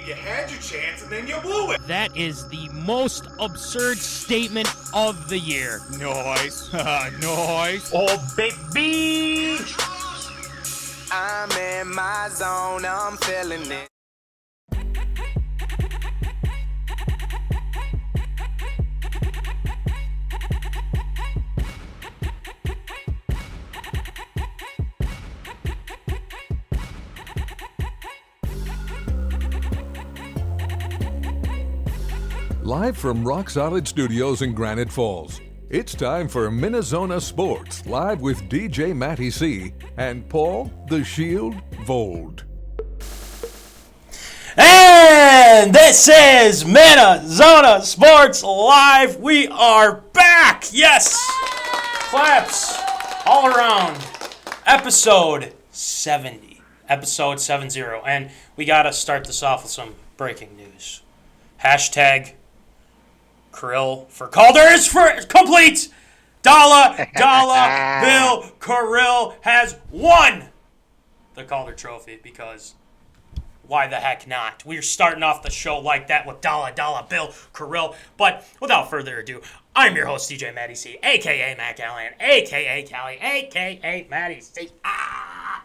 You had your chance and then you blew it. That is the most absurd statement of the year. Nice. Nice. Oh, baby. I'm in my zone, I'm feeling it. Live from Rock Solid Studios in Granite Falls, it's time for MinneZona Sports, live with DJ Matty C. and Paul the Shield Vold. And this is MinneZona Sports Live. We are back. Yes. Claps all around. Episode 70. Episode 70. And we got to start this off with some breaking news. Hashtag Krill for Calder is complete. Dollar Bill Krill has won the Calder Trophy, because why the heck not? We're starting off the show like that with Dollar Bill Krill. But without further ado, I'm your host, DJ Matty C, a.k.a. Matt Callahan, a.k.a. Callie, a.k.a. Matty C,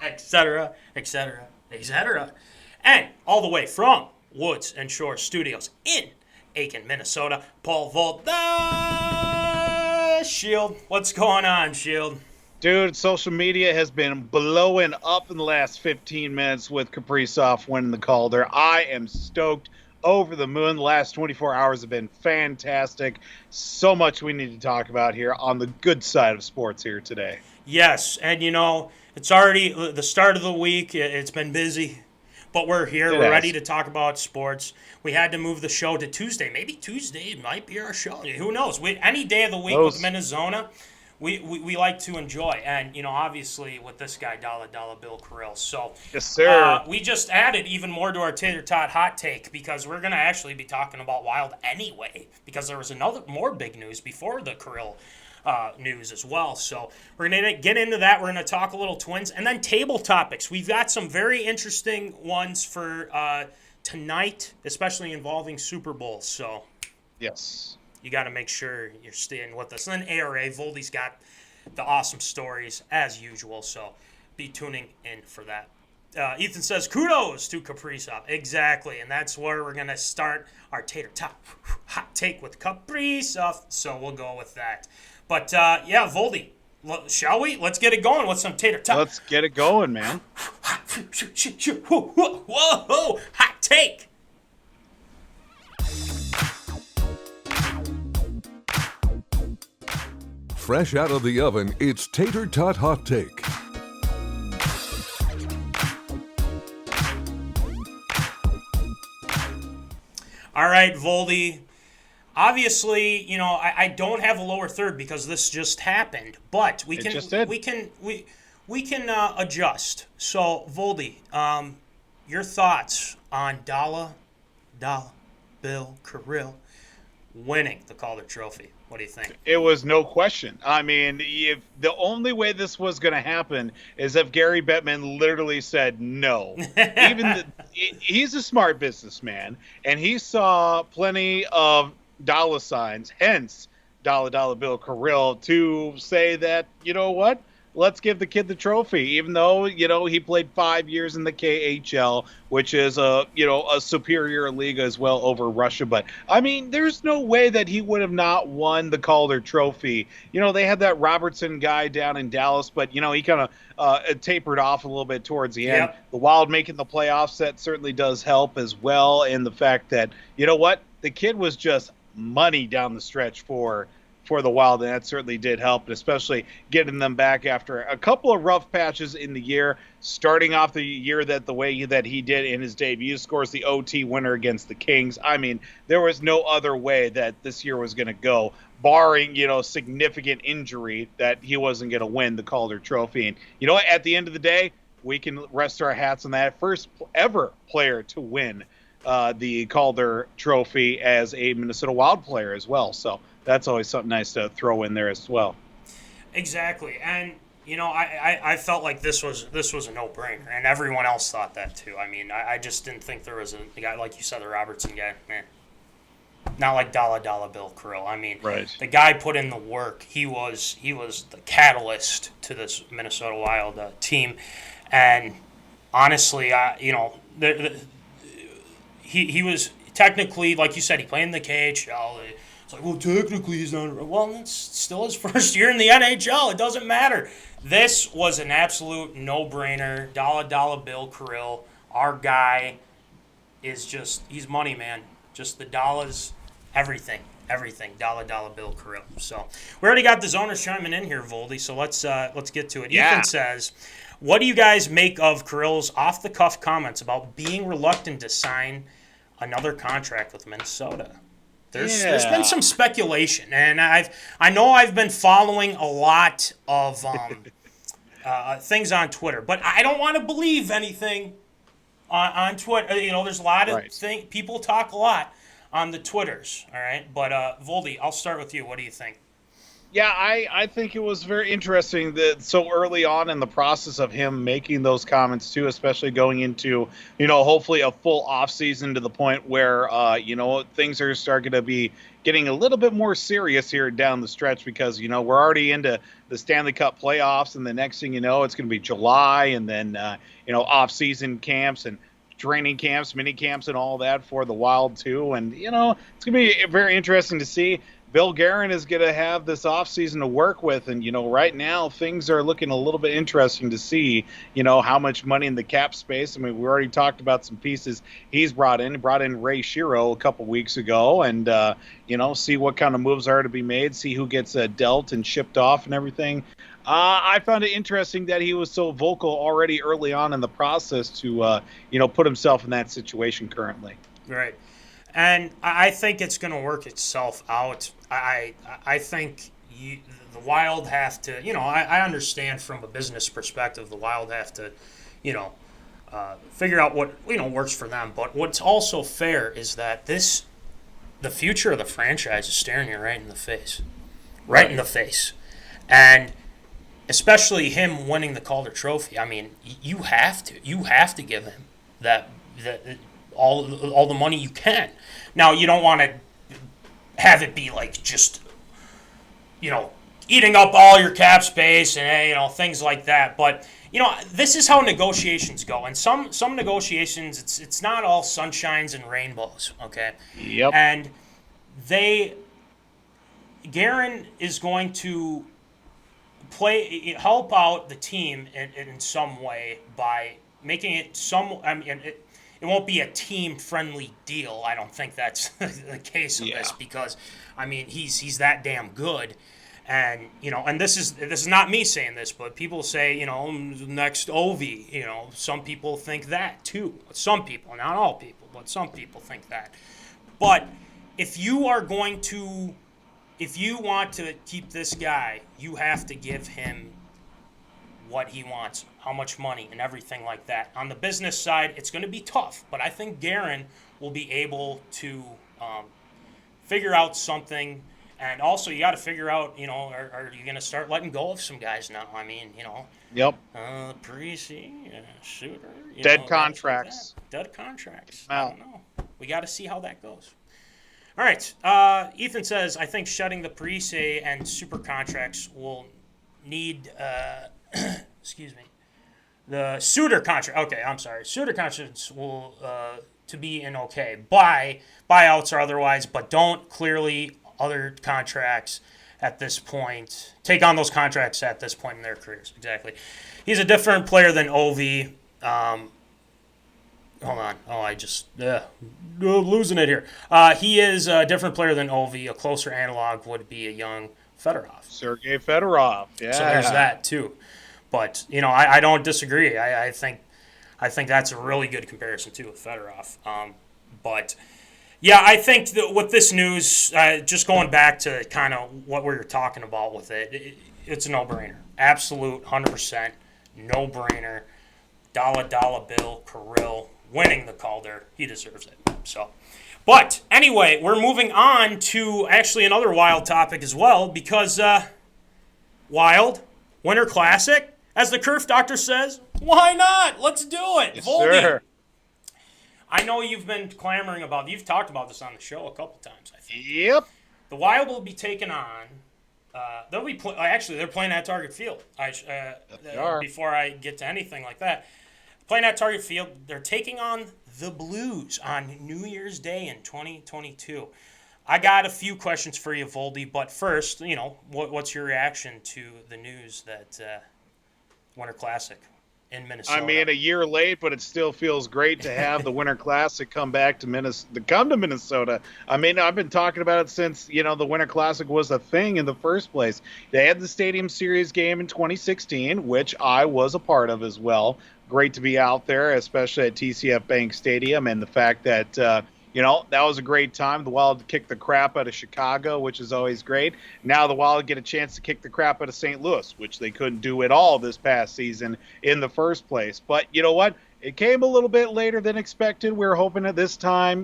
etc., etc., etc. And all the way from Woods and Shore Studios in Aiken, Minnesota, Paul Volt, the Shield. What's going on, Shield? Dude, social media has been blowing up in the last 15 minutes with Kaprizov winning the Calder. I am stoked, over the moon. The last 24 hours have been fantastic. So much we need to talk about here on the good side of sports here today. Yes, and you know, it's already the start of the week. It's been busy, but we're here. We're ready to talk about sports. We had to move the show to Tuesday. Maybe Tuesday might be our show. Who knows? Any day of the week with MinneZona, we like to enjoy. And, you know, obviously with this guy, Dollar Bill Krill. So, yes, sir. We just added even more to our Tater Tot hot take, because we're going to actually be talking about Wild anyway, because there was more big news before the Krill news as well. So we're going to get into that. We're going to talk a little Twins, and then table topics. We've got some very interesting ones for tonight, especially involving Super Bowls. So yes, you got to make sure you're staying with us. And then ARA, Voldy's got the awesome stories as usual, so be tuning in for that. Ethan says, kudos to Kaprizov. Exactly, and that's where we're going to start our Tater Top hot take with Kaprizov, so we'll go with that. But, yeah, Voldy, shall we? Let's get it going with some Tater Top. Let's get it going, man. Whoa, hot take. Fresh out of the oven, it's Tater Tot Hot Take. All right, Voldy. Obviously, you know, I don't have a lower third because this just happened, but we can adjust. So, Voldy, your thoughts on Dollar Bill Krill winning the Calder Trophy? What do you think? It was no question. I mean, if the only way this was going to happen is if Gary Bettman literally said no. He's a smart businessman, and he saw plenty of dollar signs, hence Dollar Bill Krill, to say that, you know what? Let's give the kid the trophy, even though, you know, he played 5 years in the KHL, which is a superior league as well over Russia. But I mean, there's no way that he would have not won the Calder Trophy. You know, they had that Robertson guy down in Dallas, but, you know, he kind of tapered off a little bit towards the end. The Wild making the playoffs, that certainly does help as well. And the fact that, you know what, the kid was just money down the stretch for the Wild, and that certainly did help, especially getting them back after a couple of rough patches in the year, starting off the year the way that he did in his debut, scores the OT winner against the Kings. I mean, there was no other way that this year was going to go, barring, you know, significant injury, that he wasn't going to win the Calder Trophy. And you know what, at the end of the day, we can rest our hats on that. First ever player to win the Calder Trophy as a Minnesota Wild player as well. So that's always something nice to throw in there as well. Exactly. And, I felt like this was a no-brainer, and everyone else thought that too. I mean, I just didn't think there was a guy, like you said, the Robertson guy. Not like Dollar Bill Krill. I mean, the guy put in the work. He was the catalyst to this Minnesota Wild team, and honestly, he was technically, like you said, he played in the KHL. It's like, well, technically he's not. Well, it's still his first year in the NHL. It doesn't matter. This was an absolute no-brainer. Dollar Bill Krill, our guy, is just, he's money, man. Just the dollars, everything. Dollar Bill Krill. So we already got the zoners chiming in here, Voldy. So let's get to it. Yeah. Ethan says, "What do you guys make of Krill's off-the-cuff comments about being reluctant to sign another contract with Minnesota?" There's been some speculation, and I know I've been following a lot of things on Twitter, but I don't want to believe anything on Twitter. There's a lot of people talk a lot on the Twitters, all right? But Voldy, I'll start with you. What do you think? Yeah, I think it was very interesting that so early on in the process of him making those comments too, especially going into, hopefully a full off season to the point where, things are starting to be getting a little bit more serious here down the stretch because, we're already into the Stanley Cup playoffs, and the next thing you know, it's going to be July, and then, off season camps and training camps, mini camps and all that for the Wild too. And, it's going to be very interesting to see. Bill Guerin is going to have this offseason to work with, and, right now things are looking a little bit interesting to see, how much money in the cap space. I mean, we already talked about some pieces he's brought in Ray Shero a couple weeks ago, and, see what kind of moves are to be made, see who gets dealt and shipped off and everything. I found it interesting that he was so vocal already early on in the process to, put himself in that situation currently. Right. And I think it's going to work itself out. I think the Wild have to, I understand from a business perspective, the Wild have to, figure out what, works for them. But what's also fair is that the future of the franchise is staring you right in the face. Right in the face. And especially him winning the Calder Trophy. I mean, you have to give him that all the money you can. Now, you don't want to have it be like just, eating up all your cap space and, things like that. But, this is how negotiations go. And some negotiations, it's not all sunshines and rainbows, okay? Yep. And Guerin is going to help out the team in some way by making it it won't be a team-friendly deal. I don't think that's the case of this because, he's that damn good. And, and this is not me saying this, but people say, next Ovi, some people think that too. Some people, not all people, but some people think that. But if you want to keep this guy, you have to give him what he wants, how much money, and everything like that. On the business side, it's going to be tough, but I think Guerin will be able to figure out something. And also, you got to figure out, are you going to start letting go of some guys now? Yep. Parisi, Suter. Dead contracts. Dead contracts. Wow. I don't know. We got to see how that goes. All right. Ethan says, I think shutting the Parise and super contracts will need excuse me. The Suter contract. Okay, I'm sorry. Suter contracts will to be in okay. Buyouts or otherwise, but don't clearly other contracts at this point. Take on those contracts at this point in their careers. Exactly. He's a different player than Ovi. Hold on. Oh, losing it here. He is a different player than Ovi. A closer analog would be a young Fedorov. Sergei Fedorov. Yeah. So there's that too. But, I don't disagree. I think that's a really good comparison, too, with Fedorov. But, yeah, I think that with this news, just going back to kind of what we were talking about with it's a no-brainer. Absolute 100% no-brainer. Dollar Bill Krill winning the Calder. He deserves it. So, but, anyway, we're moving on to actually another Wild topic as well because Wild Winter Classic, as the Kerf Doctor says, why not? Let's do it. Yes, Voldy. sir. I know you've been clamoring about, you've talked about this on the show a couple times, I think. Yep. The Wild will be taking on, they'll be, actually, they're playing at Target Field. They are. Before I get to anything like that. Playing at Target Field, they're taking on the Blues on New Year's Day in 2022. I got a few questions for you, Voldy, but first, what's your reaction to the news that Winter Classic in Minnesota? I mean, a year late, but it still feels great to have the Winter Classic come back to Minnesota. I mean, I've been talking about it since, the Winter Classic was a thing in the first place. They had the Stadium Series game in 2016, which I was a part of as well. Great to be out there, especially at TCF Bank Stadium, and the fact that, that was a great time. The Wild kicked the crap out of Chicago, which is always great. Now the Wild get a chance to kick the crap out of St. Louis, which they couldn't do at all this past season in the first place. But you know what? It came a little bit later than expected. We were hoping at this time,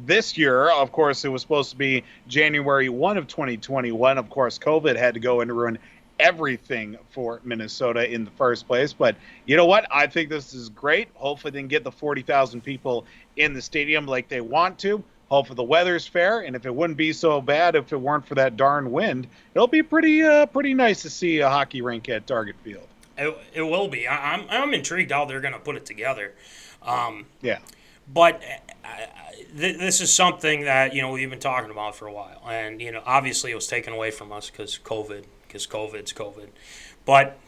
this year, of course, it was supposed to be January 1 of 2021. Of course, COVID had to go and ruin everything for Minnesota in the first place. But you know what? I think this is great. Hopefully they can get the 40,000 people in the stadium like they want to. Hopefully the weather's fair, and if it wouldn't be so bad if it weren't for that darn wind, it'll be pretty nice to see a hockey rink at Target Field. It will be. I'm intrigued how they're going to put it together. Yeah. But this is something that, we've been talking about for a while. And, obviously it was taken away from us because COVID's COVID. But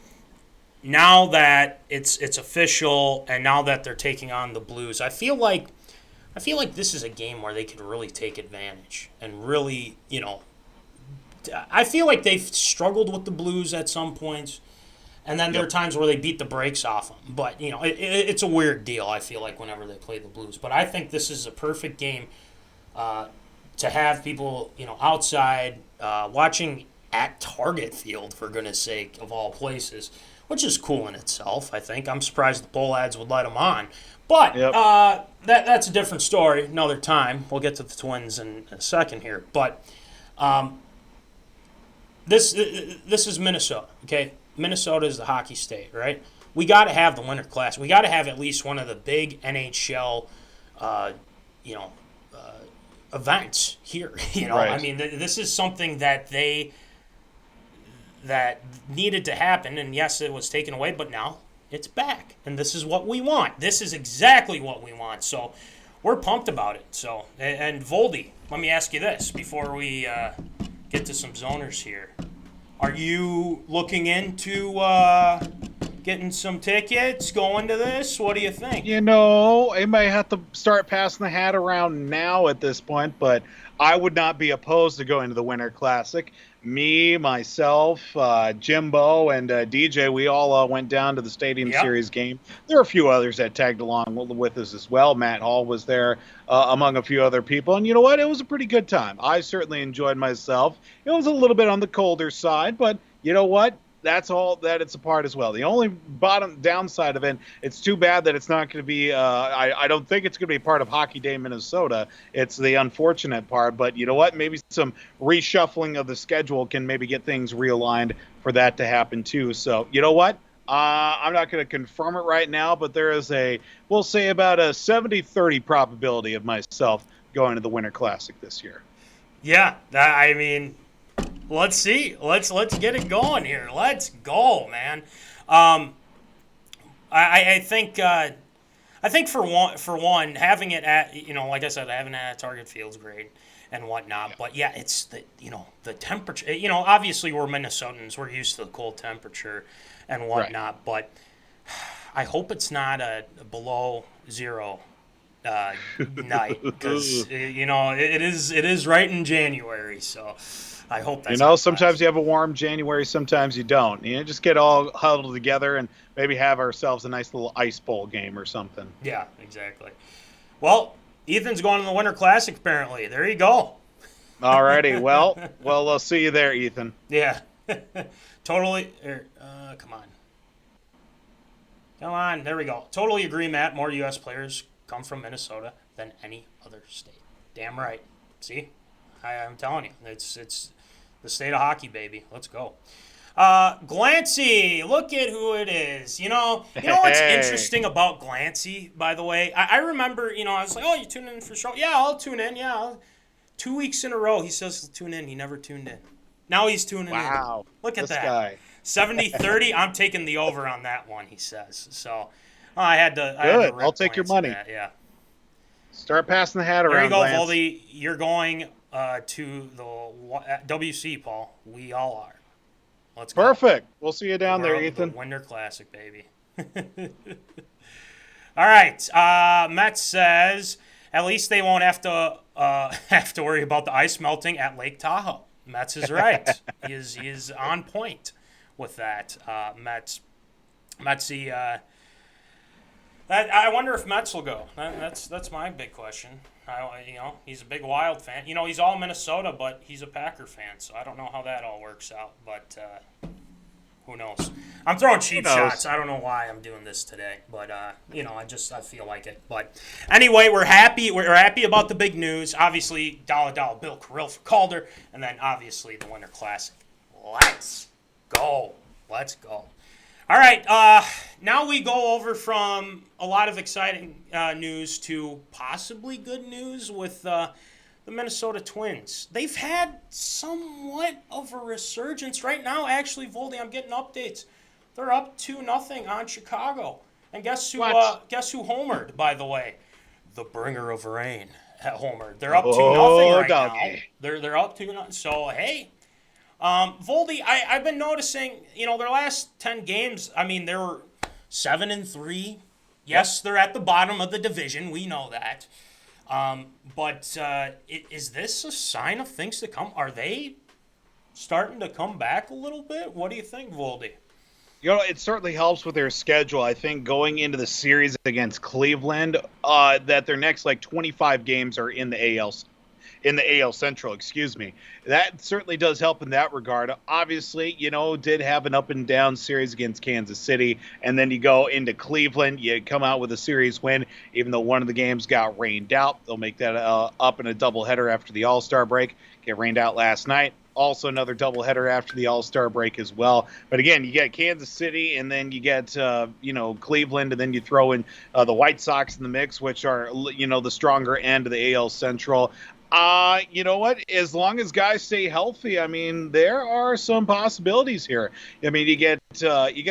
now that it's official and now that they're taking on the Blues, I feel like this is a game where they could really take advantage and really, I feel like they've struggled with the Blues at some points. And then there are times where they beat the brakes off them. But, it's a weird deal, I feel like, whenever they play the Blues. But I think this is a perfect game to have people, outside watching at Target Field, for goodness sake, of all places, which is cool in itself, I think. I'm surprised the poll ads would let them on. But that's a different story, another time. We'll get to the Twins in a second here. But this is Minnesota, okay? Minnesota is the hockey state, right? We got to have the Winter Class. We got to have at least one of the big NHL, events here. Right. I mean, this is something that needed to happen, and yes, it was taken away, but now it's back, and this is what we want. This is exactly what we want. So we're pumped about it. So, and Voldy, let me ask you this before we get to some zoners here. Are you looking into getting some tickets, going to this? What do you think? I might have to start passing the hat around now at this point, but I would not be opposed to going to the Winter Classic. Me, myself, Jimbo, and DJ, we all went down to the Stadium Series game. There are a few others that tagged along with us as well. Matt Hall was there, among a few other people. And you know what? It was a pretty good time. I certainly enjoyed myself. It was a little bit on the colder side, but you know what? That's all that it's a part as well. The only downside of it, it's too bad that it's not going to be, I don't think it's going to be part of Hockey Day Minnesota. It's the unfortunate part. But you know what? Maybe some reshuffling of the schedule can maybe get things realigned for that to happen too. So you know what? I'm not going to confirm it right now, but there is we'll say about a 70-30 probability of myself going to the Winter Classic this year. Yeah, I mean, let's see. Let's get it going here. Let's go, man. I think for one, having it at, like I said, having it at Target Field's great and whatnot. Yeah. But yeah, it's the temperature. Obviously we're Minnesotans. We're used to the cold temperature and whatnot. Right. But I hope it's not a below zero night, because it is right in January. So I hope that's sometimes you have a warm January, sometimes you don't. Just get all huddled together and maybe have ourselves a nice little ice bowl game or something. Yeah, exactly. Well, Ethan's going to the Winter Classic apparently. There you go. Alrighty. Well, I'll see you there, Ethan. Yeah. Totally. Come on. There we go. Totally agree, Matt. More U.S. players come from Minnesota than any other state. Damn right. See? I'm telling you, it's the state of hockey, baby. Let's go. Glancy, look at who it is. You know what's interesting about Glancy, by the way? I remember, I was like, oh, you tuning in for the show? Yeah, I'll tune in. Yeah, 2 weeks in a row, he says he'll tune in. He never tuned in. Now he's tuning in. Wow. Look at this that. Guy. 70-30, I'm taking the over on that one, he says. So I had to. Good. I'll take your money. That, yeah. Start passing the hat around. There you go, Lance. Voldy. You're going to the WC, Paul. We all are. Let's go. Perfect. We'll see you down there, Ethan. The Winter Classic, baby. All right. Mets says at least they won't have to worry about the ice melting at Lake Tahoe. Mets is right. he is on point with that. Metsy. I wonder if Mets will go. That's my big question. He's a big Wild fan. He's all Minnesota, but he's a Packer fan, so I don't know how that all works out. But who knows? I'm throwing cheap shots. I don't know why I'm doing this today, but I feel like it. But anyway, we're happy. We're happy about the big news. Obviously, $1 Bill Kirill for Calder, and then obviously the Winter Classic. Let's go. All right, now we go over from a lot of exciting news to possibly good news with the Minnesota Twins. They've had somewhat of a resurgence right now. Actually, Voldy, I'm getting updates. They're up 2-0 on Chicago. And guess who homered, by the way? The bringer of rain at homered. They're up 2-0 right now. They're up 2-0. So, hey. Voldy, I've been noticing, their last 10 games, they were 7-3. Yes, they're at the bottom of the division. We know that. But is this a sign of things to come? Are they starting to come back a little bit? What do you think, Voldy? It certainly helps with their schedule. I think going into the series against Cleveland, that their next 25 games are in the AL Central, That certainly does help in that regard. Obviously, did have an up and down series against Kansas City, and then you go into Cleveland, you come out with a series win, even though one of the games got rained out. They'll make that up in a doubleheader after the All-Star break. Get rained out last night. Also another doubleheader after the All-Star break as well. But again, you get Kansas City, and then you get Cleveland, and then you throw in the White Sox in the mix, which are the stronger end of the AL Central. You know what? As long as guys stay healthy, there are some possibilities here. You get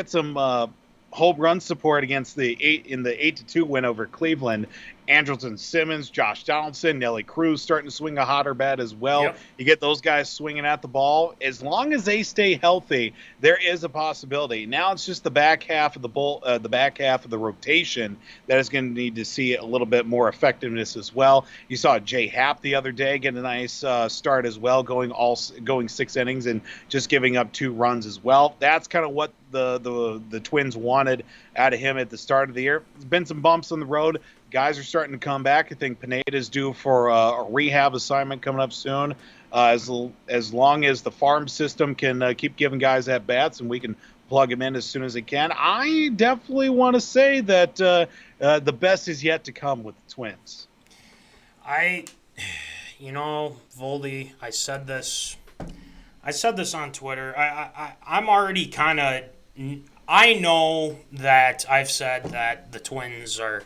some home run support against the 8-2 win over Cleveland. Andrelton Simmons, Josh Donaldson, Nelly Cruz starting to swing a hotter bat as well. Yep. You get those guys swinging at the ball. As long as they stay healthy, there is a possibility. Now it's just the back half of the rotation that is going to need to see a little bit more effectiveness as well. You saw Jay Happ the other day get a nice start as well, going 6 innings and just giving up 2 runs as well. That's kind of what the Twins wanted out of him at the start of the year. There's been some bumps on the road. Guys are starting to come back. I think Pineda's due for a rehab assignment coming up soon. As long as the farm system can keep giving guys at bats and we can plug them in as soon as they can, I definitely want to say that the best is yet to come with the Twins. Voldy, I said this on Twitter. I'm already kind of. I know that I've said that the Twins are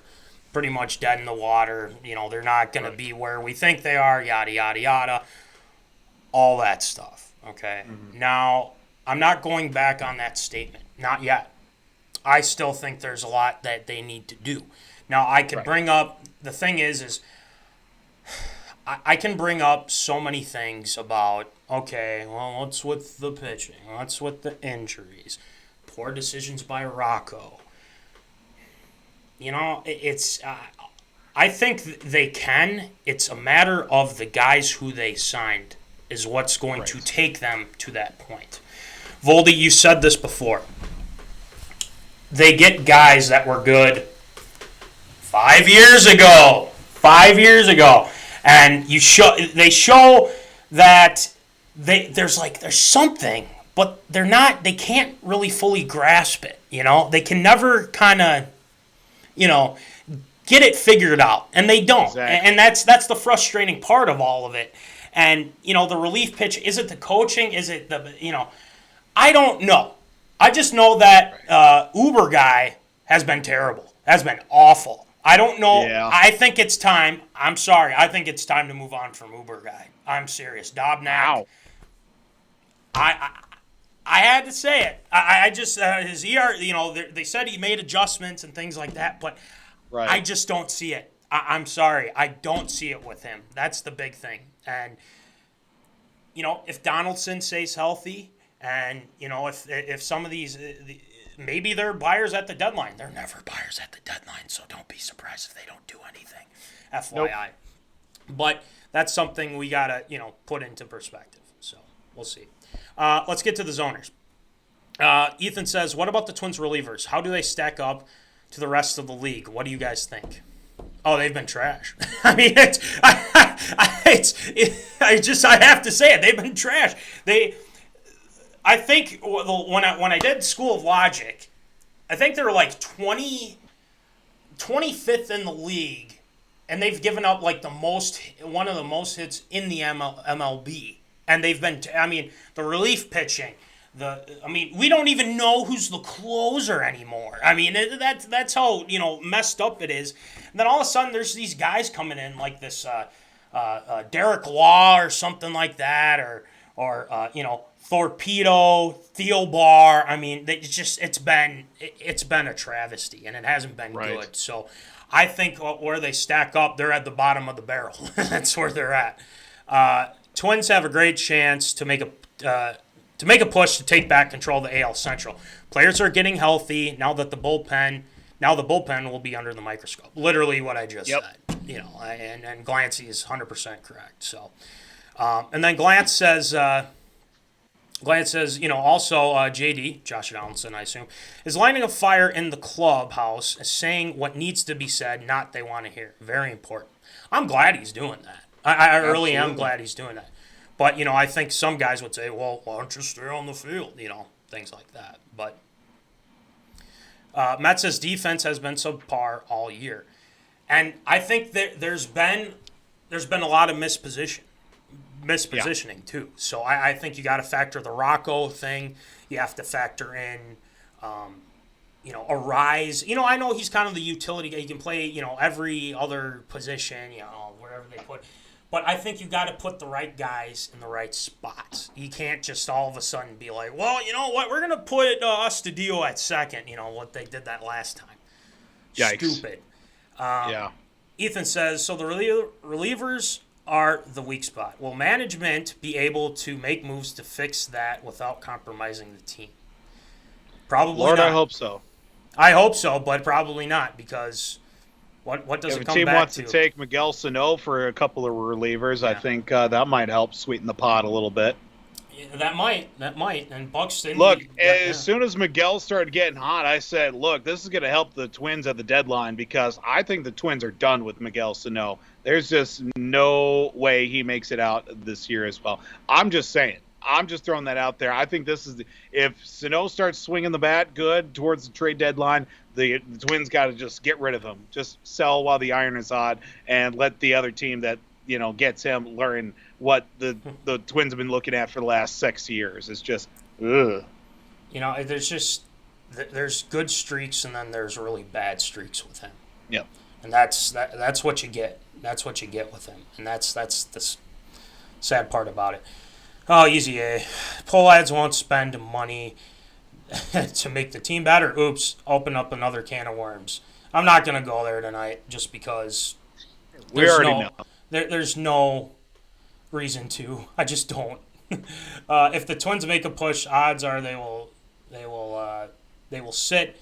pretty much dead in the water. They're not going to be where we think they are, yada, yada, yada. All that stuff, okay? Mm-hmm. Now, I'm not going back on that statement. Not yet. I still think there's a lot that they need to do. Now, I could bring up, the thing is I can bring up so many things about, okay, well, what's with the pitching? What's with the injuries? Poor decisions by Rocco. It's. I think they can. It's a matter of the guys who they signed is what's going to take them to that point. Voldy, you said this before. They get guys that were good 5 years ago. 5 years ago, and they show that there's something, but they're not. They can't really fully grasp it. They can never kind of. Get it figured out, and they don't. Exactly. And that's the frustrating part of all of it. And, the relief pitch, is it the coaching? Is it I don't know. I just know that Uber guy has been terrible. Has been awful. I don't know. Yeah. I think it's time. I'm sorry. I think it's time to move on from Uber guy. I'm serious. Dobnak. Wow. I had to say it. I just his ER. They said he made adjustments and things like that, but Right. I just don't see it. I'm sorry. I don't see it with him. That's the big thing. And if Donaldson stays healthy, and if some of these maybe they're buyers at the deadline. They're never buyers at the deadline, so don't be surprised if they don't do anything. FYI. Nope. But that's something we gotta put into perspective. So we'll see. Let's get to the zoners. Ethan says, what about the Twins relievers? How do they stack up to the rest of the league? What do you guys think? Oh, they've been trash. I mean, I have to say it. They've been trash. I think when I did School of Logic, I think they were like 25th in the league, and they've given up like one of the most hits in the MLB. And they've been, the relief pitching, we don't even know who's the closer anymore. I mean, that's how, messed up it is. And then all of a sudden there's these guys coming in like this Derek Law or something like that, or Torpedo, Theo Bar. I mean, it's been a travesty, and it hasn't been good. So I think where they stack up, they're at the bottom of the barrel. That's where they're at. Twins have a great chance to make a push to take back control of the AL Central. Players are getting healthy now that the bullpen will be under the microscope. Literally what I just said. And Glancy is 100% correct. So, and then Glance says, also JD, Josh Donaldson, I assume, is lighting a fire in the clubhouse, saying what needs to be said, not they want to hear. Very important. I'm glad he's doing that. I really am glad he's doing that. But, I think some guys would say, well, why don't you stay on the field? Things like that. But Matt says defense has been subpar all year. And I think that there's been a lot of mispositioning too. So I think you got to factor the Rocco thing. You have to factor in, a Rise. I know he's kind of the utility guy. He can play, every other position, wherever they put. But I think you got to put the right guys in the right spots. You can't just all of a sudden be like, well, you know what, we're going to put Astudillo at second. What they did that last time. Yikes. Stupid. Ethan says, so the relievers are the weak spot. Will management be able to make moves to fix that without compromising the team? Probably Lord, not. I hope so. I hope so, but probably not, because what does it come back to? If a team wants to take Miguel Sano for a couple of relievers, I think that might help sweeten the pot a little bit. Yeah, that might. And Buxton. Look, as soon as Miguel started getting hot, I said, look, this is going to help the Twins at the deadline, because I think the Twins are done with Miguel Sano. There's just no way he makes it out this year as well. I'm just saying. I'm just throwing that out there. I think this is if Sano starts swinging the bat good towards the trade deadline, the Twins got to just get rid of him. Just sell while the iron is hot, and let the other team that gets him learn what the Twins have been looking at for the last 6 years. It's just, ugh. There's good streaks, and then there's really bad streaks with him. Yep. And that's what you get. That's what you get with him, and that's the sad part about it. Oh, easy A. Poll ads won't spend money to make the team better. Oops, open up another can of worms. I'm not going to go there tonight just because we already know. There's no reason to. I just don't. If the Twins make a push, odds are they will sit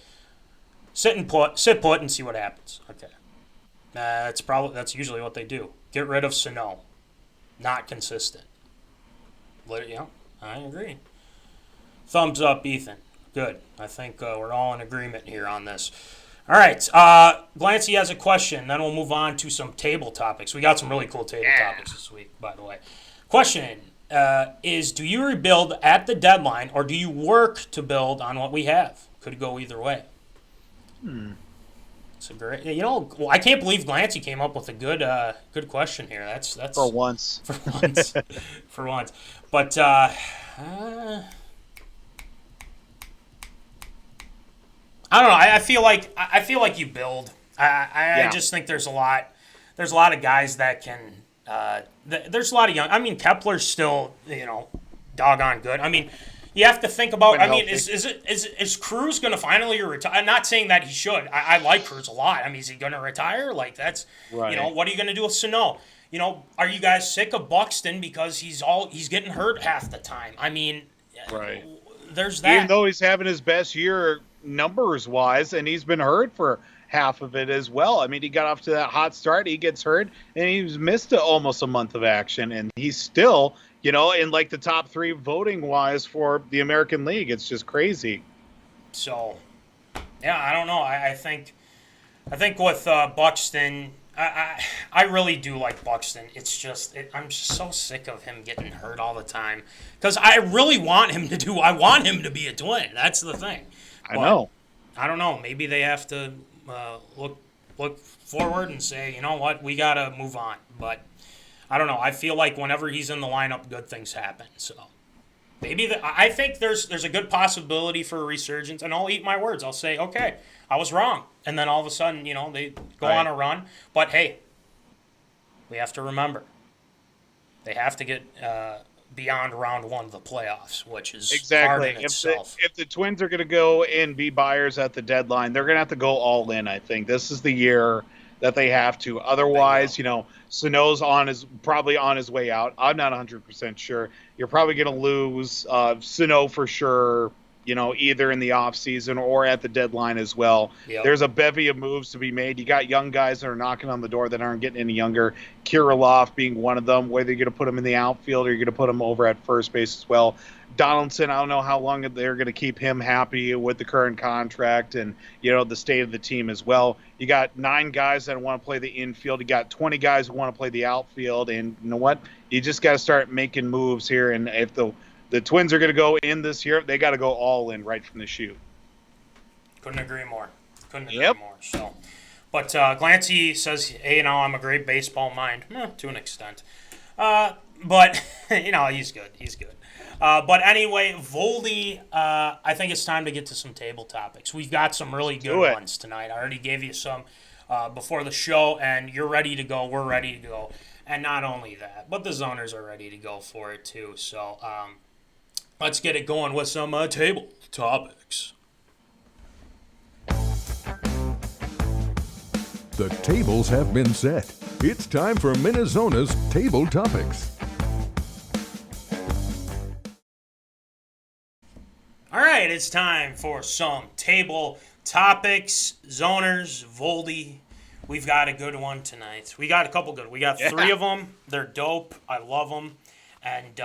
put and see what happens. Okay. That's usually what they do. Get rid of Sano. Not consistent. Yeah, I agree. Thumbs up, Ethan. Good. I think we're all in agreement here on this. All right. Glancy has a question. Then we'll move on to some table topics. We got some really cool table topics this week, by the way. Question is, do you rebuild at the deadline, or do you work to build on what we have? Could go either way. It's a great. I can't believe Glancy came up with a good question here. That's for once. For once. But I don't know. I feel like you build. I just think there's a lot of guys that can. There's a lot of young. I mean, Kepler's still doggone good. I mean, you have to think about. I mean, is Cruz going to finally retire? I'm not saying that he should. I like Cruz a lot. I mean, is he going to retire? Like that's right. What are you going to do with Sano? Are you guys sick of Buxton because he's getting hurt half the time? I mean, right. There's that. Even though he's having his best year numbers wise, and he's been hurt for half of it as well. I mean, he got off to that hot start. He gets hurt, and he's missed almost a month of action, and he's still, in like the top 3 voting wise for the American League. It's just crazy. So, yeah, I don't know. I think with Buxton, I really do like Buxton. It's just I'm just so sick of him getting hurt all the time because I really want him to I want him to be a Twin. That's the thing. I know. I don't know. Maybe they have to look forward and say, you know what, we gotta move on. But I don't know. I feel like whenever he's in the lineup, good things happen. So maybe I think there's a good possibility for a resurgence, and I'll eat my words. I'll say, okay, I was wrong, and then all of a sudden, they go on a run. But hey, we have to remember they have to get beyond round 1 of the playoffs, which is hard in itself. If the Twins are going to go and be buyers at the deadline, they're going to have to go all in. I think this is the year that they have to. Otherwise, Sano's probably on his way out. I'm not 100% sure. You're probably going to lose Sano for sure. Either in the offseason or at the deadline as well. Yep. There's a bevy of moves to be made. You got young guys that are knocking on the door that aren't getting any younger. Kirilloff being one of them. Whether you're going to put him in the outfield or you're going to put him over at first base as well. Donaldson, I don't know how long they're going to keep him happy with the current contract and, the state of the team as well. You got 9 guys that want to play the infield. You got 20 guys who want to play the outfield. And you know what? You just got to start making moves here. And if the Twins are going to go in this year, they got to go all in right from the shoot. Couldn't agree more. So, but Glancy says, hey, I'm a great baseball mind. To an extent. But, he's good. But anyway, Voldy, I think it's time to get to some table topics. We've got some really good ones tonight. I already gave you some before the show, and you're ready to go. We're ready to go. And not only that, but the zoners are ready to go for it too. So, let's get it going with some table topics. The tables have been set. It's time for MinneZona's Table Topics. All right, it's time for some table topics. Zoners, Voldy, we've got a good one tonight. We got a couple good. We got 3 of them. They're dope. I love them. And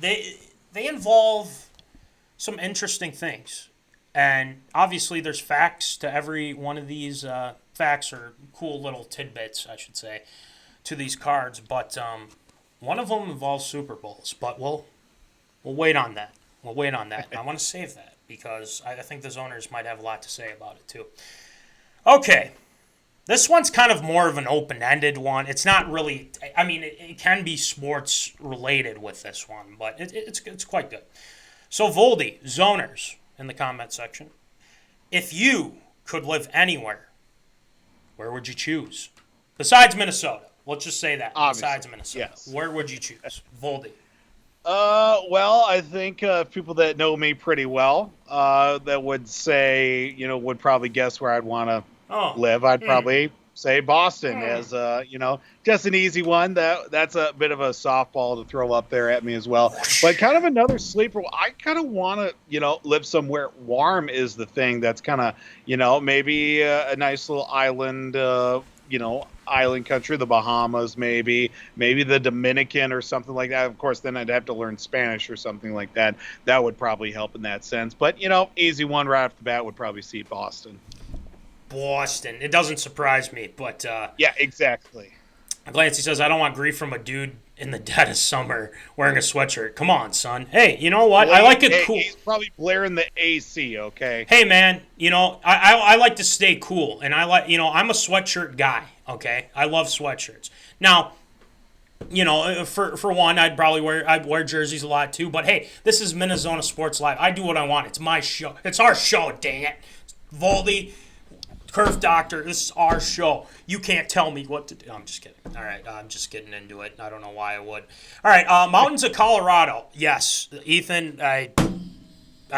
they involve some interesting things. And obviously there's facts to every one of these facts, or cool little tidbits, I should say, to these cards. But one of them involves Super Bowls. But we'll wait on that. I want to save that because I think the zoners might have a lot to say about it too. Okay. This one's kind of more of an open-ended one. It's not really, I mean, it can be sports related with this one, but it's quite good. So Voldy, zoners, in the comment section. If you could live anywhere, where would you choose? Besides Minnesota. Let's just say that. Obviously, besides Minnesota. yes. Where would you choose? Voldy. Well, I think people that know me pretty well that would say, would probably guess where I'd want to live. I'd probably say Boston as, just an easy one. That's a bit of a softball to throw up there at me as well. But kind of another sleeper. I kind of want to, live somewhere warm is the thing. That's kind of, maybe a nice little island, island country, the Bahamas, maybe the Dominican or something like that. Of course, then I'd have to learn Spanish or something like that. That would probably help in that sense. But, easy one right off the bat would probably see Boston. Boston. It doesn't surprise me, but... yeah, exactly. Glancy says, I don't want grief from a dude in the dead of summer wearing a sweatshirt. Come on, son. Hey, you know what? I like it cool. He's probably blaring the AC, okay? Hey, man, I like to stay cool, and I like, I'm a sweatshirt guy, okay? I love sweatshirts. Now, For one, I'd wear jerseys a lot too. But hey, this is MinneZona Sports Live. I do what I want. It's my show. It's our show. Dang it, Voldy, Curve Doctor. This is our show. You can't tell me what to do. I'm just kidding. All right, I'm just getting into it. I don't know why I would. All right, mountains of Colorado. Yes, Ethan. I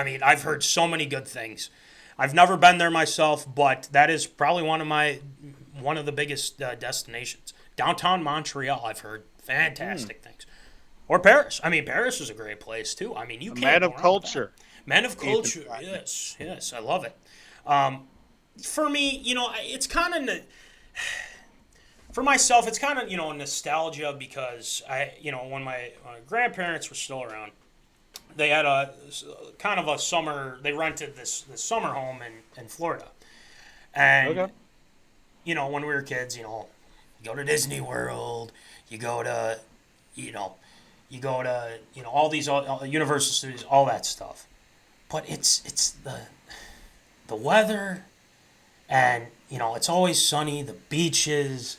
mean, I've heard so many good things. I've never been there myself, but that is probably one of the biggest destinations. Downtown Montreal, I've heard fantastic things. Or Paris. I mean, Paris is a great place too. I mean, you can't. Man of culture. Man of culture. Yes, I love it. For me, it's kind of. For myself, it's kind of nostalgia because when my grandparents were still around, they had a kind of a summer. They rented this summer home in Florida, and when we were kids, you go to Disney World, you go to all these Universal Studios, all that stuff. But it's the weather, and it's always sunny, the beaches,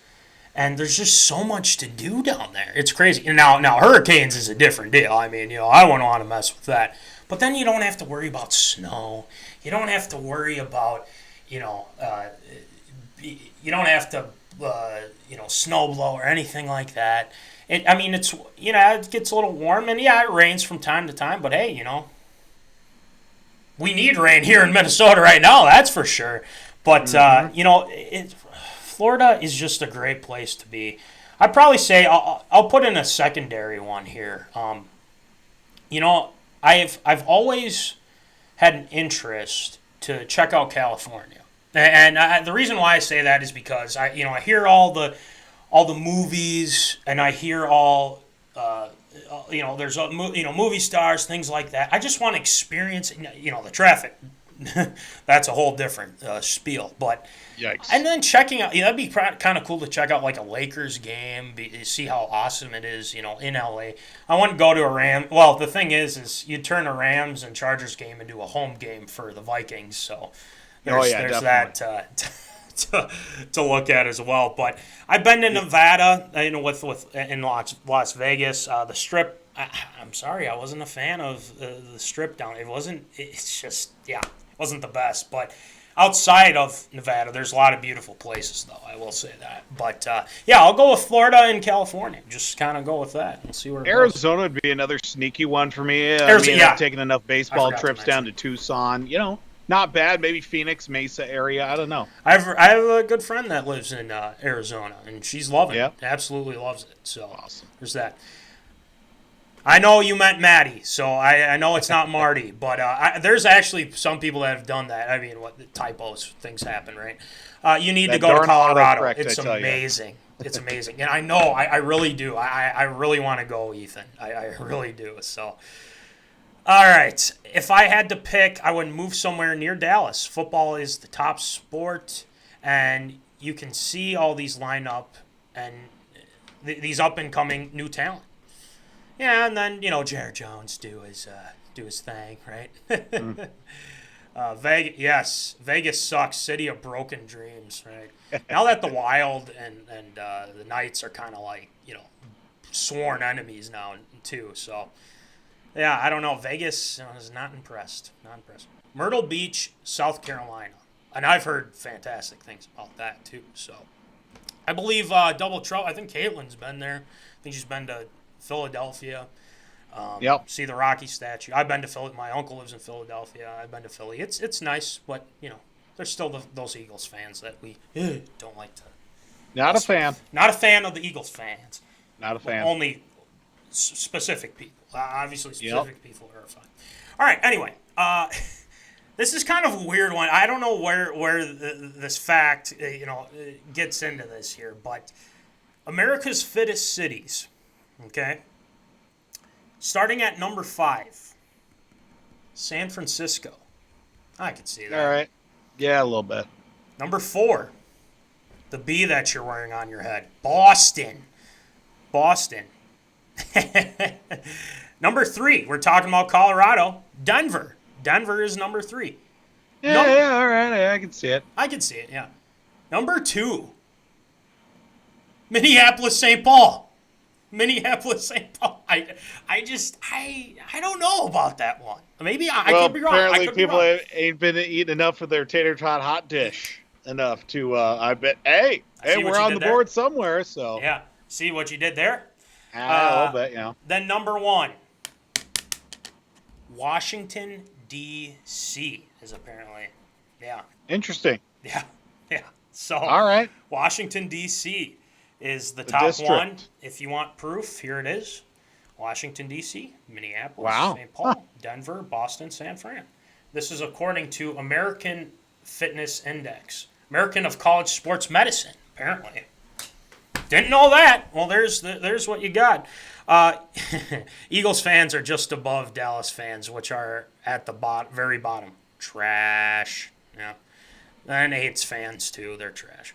and there's just so much to do down there. It's crazy. And now hurricanes is a different deal. I mean, I wouldn't want to mess with that. But then you don't have to worry about snow. You don't have to worry about you don't have to snow blow or anything like that. It gets a little warm, and it rains from time to time, but hey, we need rain here in Minnesota right now, that's for sure. But Florida is just a great place to be. I'd probably say I'll put in a secondary one here. I've always had an interest to check out California. And the reason why I say that is because I hear all the movies, and I hear all there's movie stars, things like that. I just want to experience the traffic. That's a whole different spiel, but yikes. And then checking out, that'd be kind of cool to check out like a Lakers game, see how awesome it is, in LA. I wouldn't go to a Ram. Well, the thing is you turn a Rams and Chargers game into a home game for the Vikings, so. There's that to look at as well. But I've been to Nevada, in Las Vegas. The Strip. I'm sorry, I wasn't a fan of the Strip down. It wasn't the best. But outside of Nevada, there's a lot of beautiful places, though. I will say that. But I'll go with Florida and California. Just kind of go with that and see where it Arizona goes. Would be another sneaky one for me. I've taken enough baseball trips down to Tucson. Not bad. Maybe Phoenix, Mesa area. I don't know. I have a good friend that lives in Arizona, and she's loving it. Absolutely loves it. So awesome. There's that. I know you meant Maddie, so I know it's not Marty, but there's actually some people that have done that. I mean, typos, things happen, right? You need to go to Colorado. It's amazing. It's amazing. And I know, I really do. I really want to go, Ethan. I really do. So. All right. If I had to pick, I would move somewhere near Dallas. Football is the top sport, and you can see all these line up and these up-and-coming new talent. Yeah, and then, Jared Jones do his thing, right? Vegas sucks. City of broken dreams, right? Now that the Wild and the Knights are kind of like, sworn enemies now, too, so... Yeah, I don't know. Vegas is not impressed. Myrtle Beach, South Carolina. And I've heard fantastic things about that, too. So, I believe Double Trouble. I think Caitlin's been there. I think she's been to Philadelphia. See the Rocky statue. I've been to Philly. My uncle lives in Philadelphia. I've been to Philly. It's nice, but, there's still those Eagles fans that we don't like to. Not a fan. Not a fan of the Eagles fans. Not a fan. Only specific people. Obviously, specific people are fine. All right. Anyway, this is kind of a weird one. I don't know where this fact gets into this here, but America's fittest cities. Okay. Starting at number 5, San Francisco. I can see that. All right. Yeah, a little bit. Number 4, the B that you're wearing on your head, Boston. Number 3, we're talking about Colorado. Denver is number 3. Yeah, all right. I can see it. Yeah. Number 2, Minneapolis, St. Paul. Minneapolis, St. Paul. I don't know about that one. Maybe I could be wrong. Apparently people ain't been eating enough of their tater tot hot dish enough to, I bet, hey, we're on the board somewhere, so. Yeah, see what you did there? A little bit, yeah. Then number 1, Washington, D.C. is apparently, yeah. Interesting. Yeah. So, all right. Washington, D.C. is the top district. one. If you want proof, here it is. Washington, D.C., Minneapolis, St. Paul, Denver, Boston, San Fran. This is according to American Fitness Index. American of College Sports Medicine, apparently. Didn't know that. Well, there's what you got. Eagles fans are just above Dallas fans, which are at the very bottom. Trash. Yeah. And Aids fans, too. They're trash.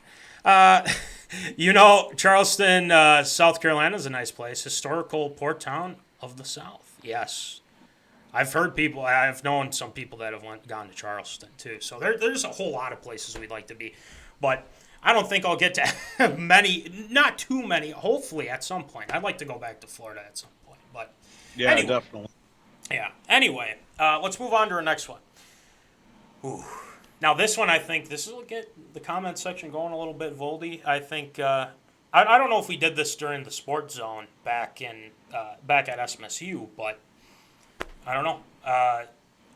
Charleston, South Carolina is a nice place. Historical port town of the South. Yes. I've known some people that have gone to Charleston, too. So there's a whole lot of places we'd like to be. But I don't think I'll get to many, not too many, hopefully at some point. I'd like to go back to Florida at some point. But yeah, anyway, definitely. Yeah. Anyway, let's move on to our next one. Ooh. Now, this one, I think, this will get the comment section going a little bit voldy. I think, I don't know if we did this during the Sports Zone back at SMSU, but I don't know.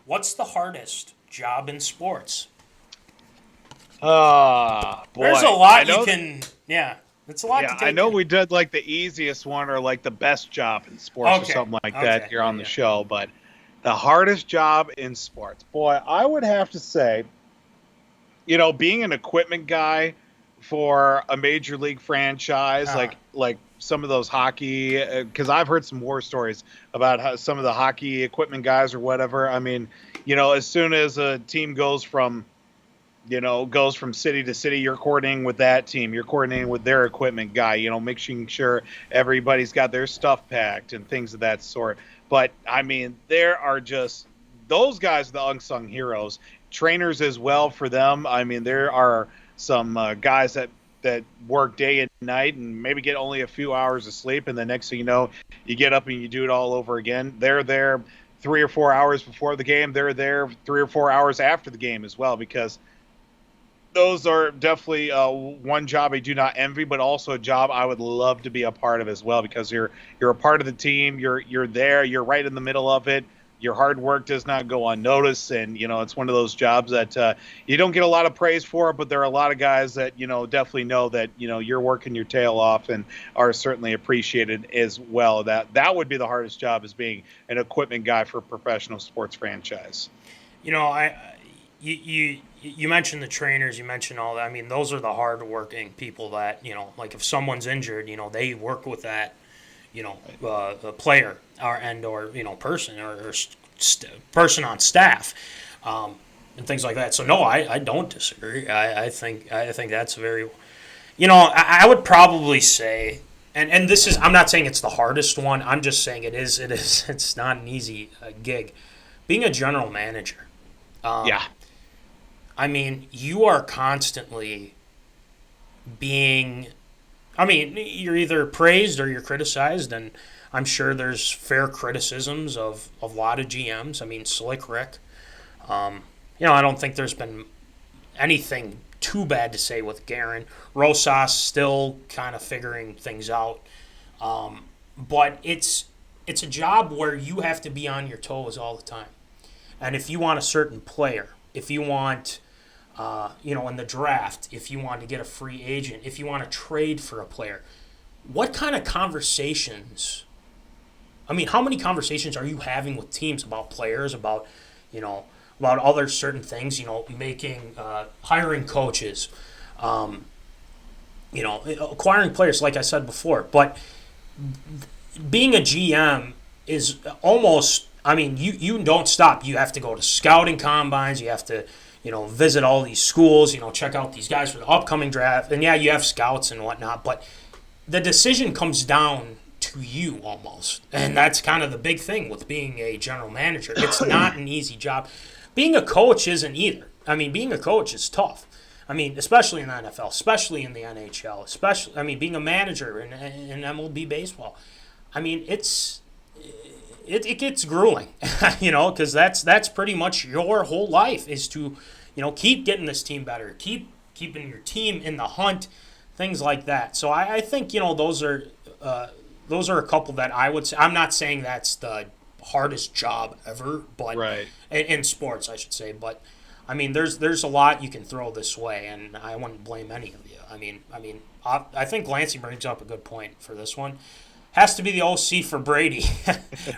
What's the hardest job in sports? Boy. There's a lot it's a lot to take I know in. we did like the easiest one or like the best job in sports or something like that here on the show, but the hardest job in sports. Boy, I would have to say, being an equipment guy for a major league franchise, like some of those hockey, because I've heard some war stories about how some of the hockey equipment guys or whatever. I mean, as soon as a team goes from city to city, you're coordinating with that team. You're coordinating with their equipment guy, making sure everybody's got their stuff packed and things of that sort. But, I mean, there are just – those guys are the unsung heroes. Trainers as well for them. I mean, there are some guys that work day and night and maybe get only a few hours of sleep, and the next thing you know, you get up and you do it all over again. They're there 3 or 4 hours before the game. They're there 3 or 4 hours after the game as well, because those are definitely one job I do not envy, but also a job I would love to be a part of as well, because you're a part of the team. You're there. You're right in the middle of it. Your hard work does not go unnoticed, and it's one of those jobs that you don't get a lot of praise for, but there are a lot of guys that definitely know that you're working your tail off and are certainly appreciated as well. That would be the hardest job, is being an equipment guy for a professional sports franchise. You mentioned the trainers, you mentioned all that. I mean, those are the hard-working people that like if someone's injured, they work with that. The player or person or person on staff, and things like that. So no, I don't disagree. I think that's very, I would probably say, and this is, I'm not saying it's the hardest one. I'm just saying it's not an easy gig. Being a general manager. Yeah. I mean, you are constantly being. I mean, you're either praised or you're criticized, and I'm sure there's fair criticisms of a lot of GMs. I mean, Slick Rick. I don't think there's been anything too bad to say with Guerin. Rosas still kind of figuring things out. But it's a job where you have to be on your toes all the time. And if you want a certain player, if you want... in the draft, if you want to get a free agent, if you want to trade for a player, what kind of conversations, how many conversations are you having with teams about players, about other certain things, making, hiring coaches, acquiring players, like I said before. But being a GM is almost, you don't stop. You have to go to scouting combines, you have to visit all these schools, check out these guys for the upcoming draft. And yeah, you have scouts and whatnot, but the decision comes down to you almost. And that's kind of the big thing with being a general manager. It's not an easy job. Being a coach isn't either. Being a coach is tough. I mean, especially in the NFL, especially in the NHL, especially, I mean, being a manager in MLB baseball. I mean, it gets grueling, because that's pretty much your whole life is to, keep getting this team better, keep keeping your team in the hunt, things like that. So I think, those are a couple that I would say. I'm not saying that's the hardest job ever, but right. in sports, I should say. But I mean, there's a lot you can throw this way, and I wouldn't blame any of you. I think Lancey brings up a good point for this one. Has to be the OC for Brady.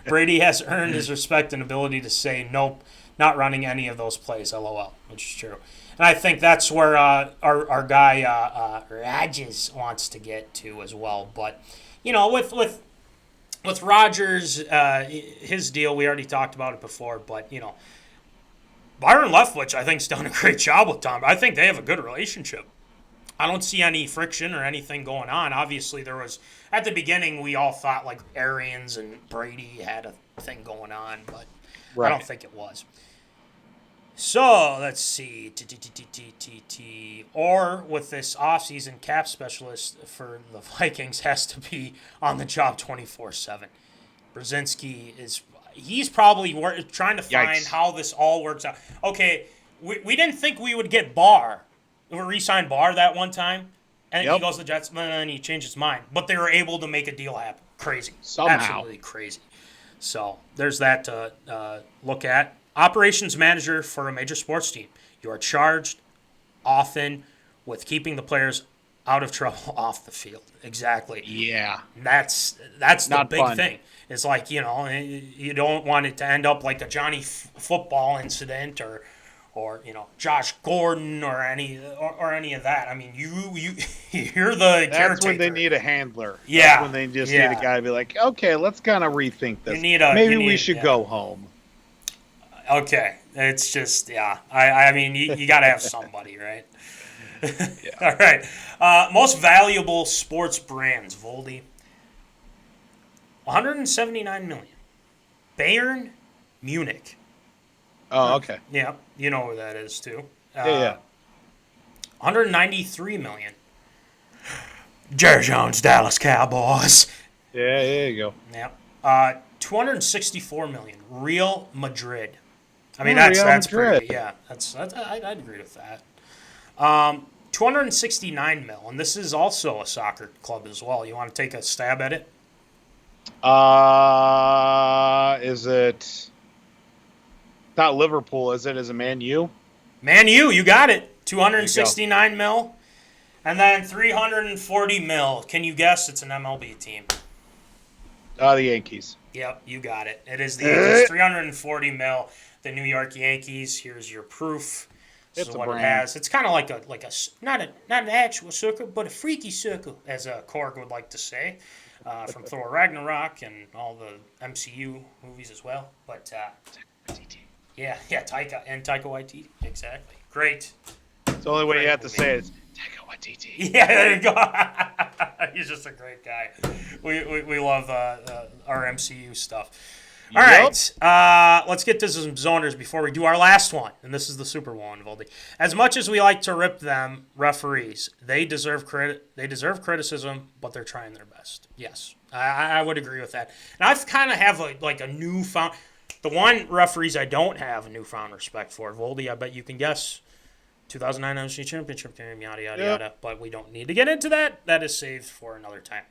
Brady has earned his respect and ability to say nope, not running any of those plays. LOL, which is true. And I think that's where our guy Rages wants to get to as well. But with Rodgers, his deal, we already talked about it before. But Byron Leftwich, I think, has done a great job with Tom. I think they have a good relationship. I don't see any friction or anything going on. Obviously, there was, at the beginning, we all thought like Arians and Brady had a thing going on, but right. I don't think it was. So, let's see. Or with this offseason cap specialist for the Vikings has to be on the job 24/7. Brzezinski he's probably trying to find how this all works out. Okay, we didn't think we would get Barr. We re-signed Barr that one time, and he goes to the Jets, and then he changed his mind. But they were able to make a deal happen. Crazy. Somehow. Absolutely crazy. So there's that to look at. Operations manager for a major sports team. You are charged often with keeping the players out of trouble off the field. Exactly. Yeah. That's the big thing. It's like, you don't want it to end up like a Johnny football incident or Josh Gordon or any of that. I mean, you're the caretaker. That's when they need a handler. Yeah. That's when they just need a guy to be like, okay, let's kind of rethink this. Maybe we should go home. Okay. It's just, I mean, you got to have somebody, right? Yeah. All right. Most valuable sports brands, Voldy. $179 million. Bayern Munich. Oh, okay. Yeah, you know where that is too. Yeah. $193 million. Jerry Jones, Dallas Cowboys. Yeah, there you go. Yeah. $264 million. Real Madrid. I mean, that's pretty. Yeah, I'd agree with that. $269 million, and this is also a soccer club as well. You want to take a stab at it? Is it not Liverpool? Is it? Is it Man U? Man U, you got it. $269 million, and then $340 million. Can you guess? It's an MLB team. The Yankees. Yep, you got it. It is the Yankees. $340 million. The New York Yankees. Here's your proof. This is what it has. It's kind of like a not an actual circle, but a freaky circle, as Korg would like to say, from Thor Ragnarok and all the MCU movies as well. But yeah, Taika Waititi, exactly. Great. It's the only way you have to say it is Taika Waititi. Yeah, there you go. He's just a great guy. We love our MCU stuff. All right, let's get to some zoners before we do our last one, and this is the Super Bowl one, Voldy. As much as we like to rip them, referees, they deserve criticism, but they're trying their best. Yes, I would agree with that. And I've kind of have a newfound. The one referees I don't have a newfound respect for, Voldy, I bet you can guess. 2009 NFC Championship game, yada yada yada. But we don't need to get into that. That is saved for another time.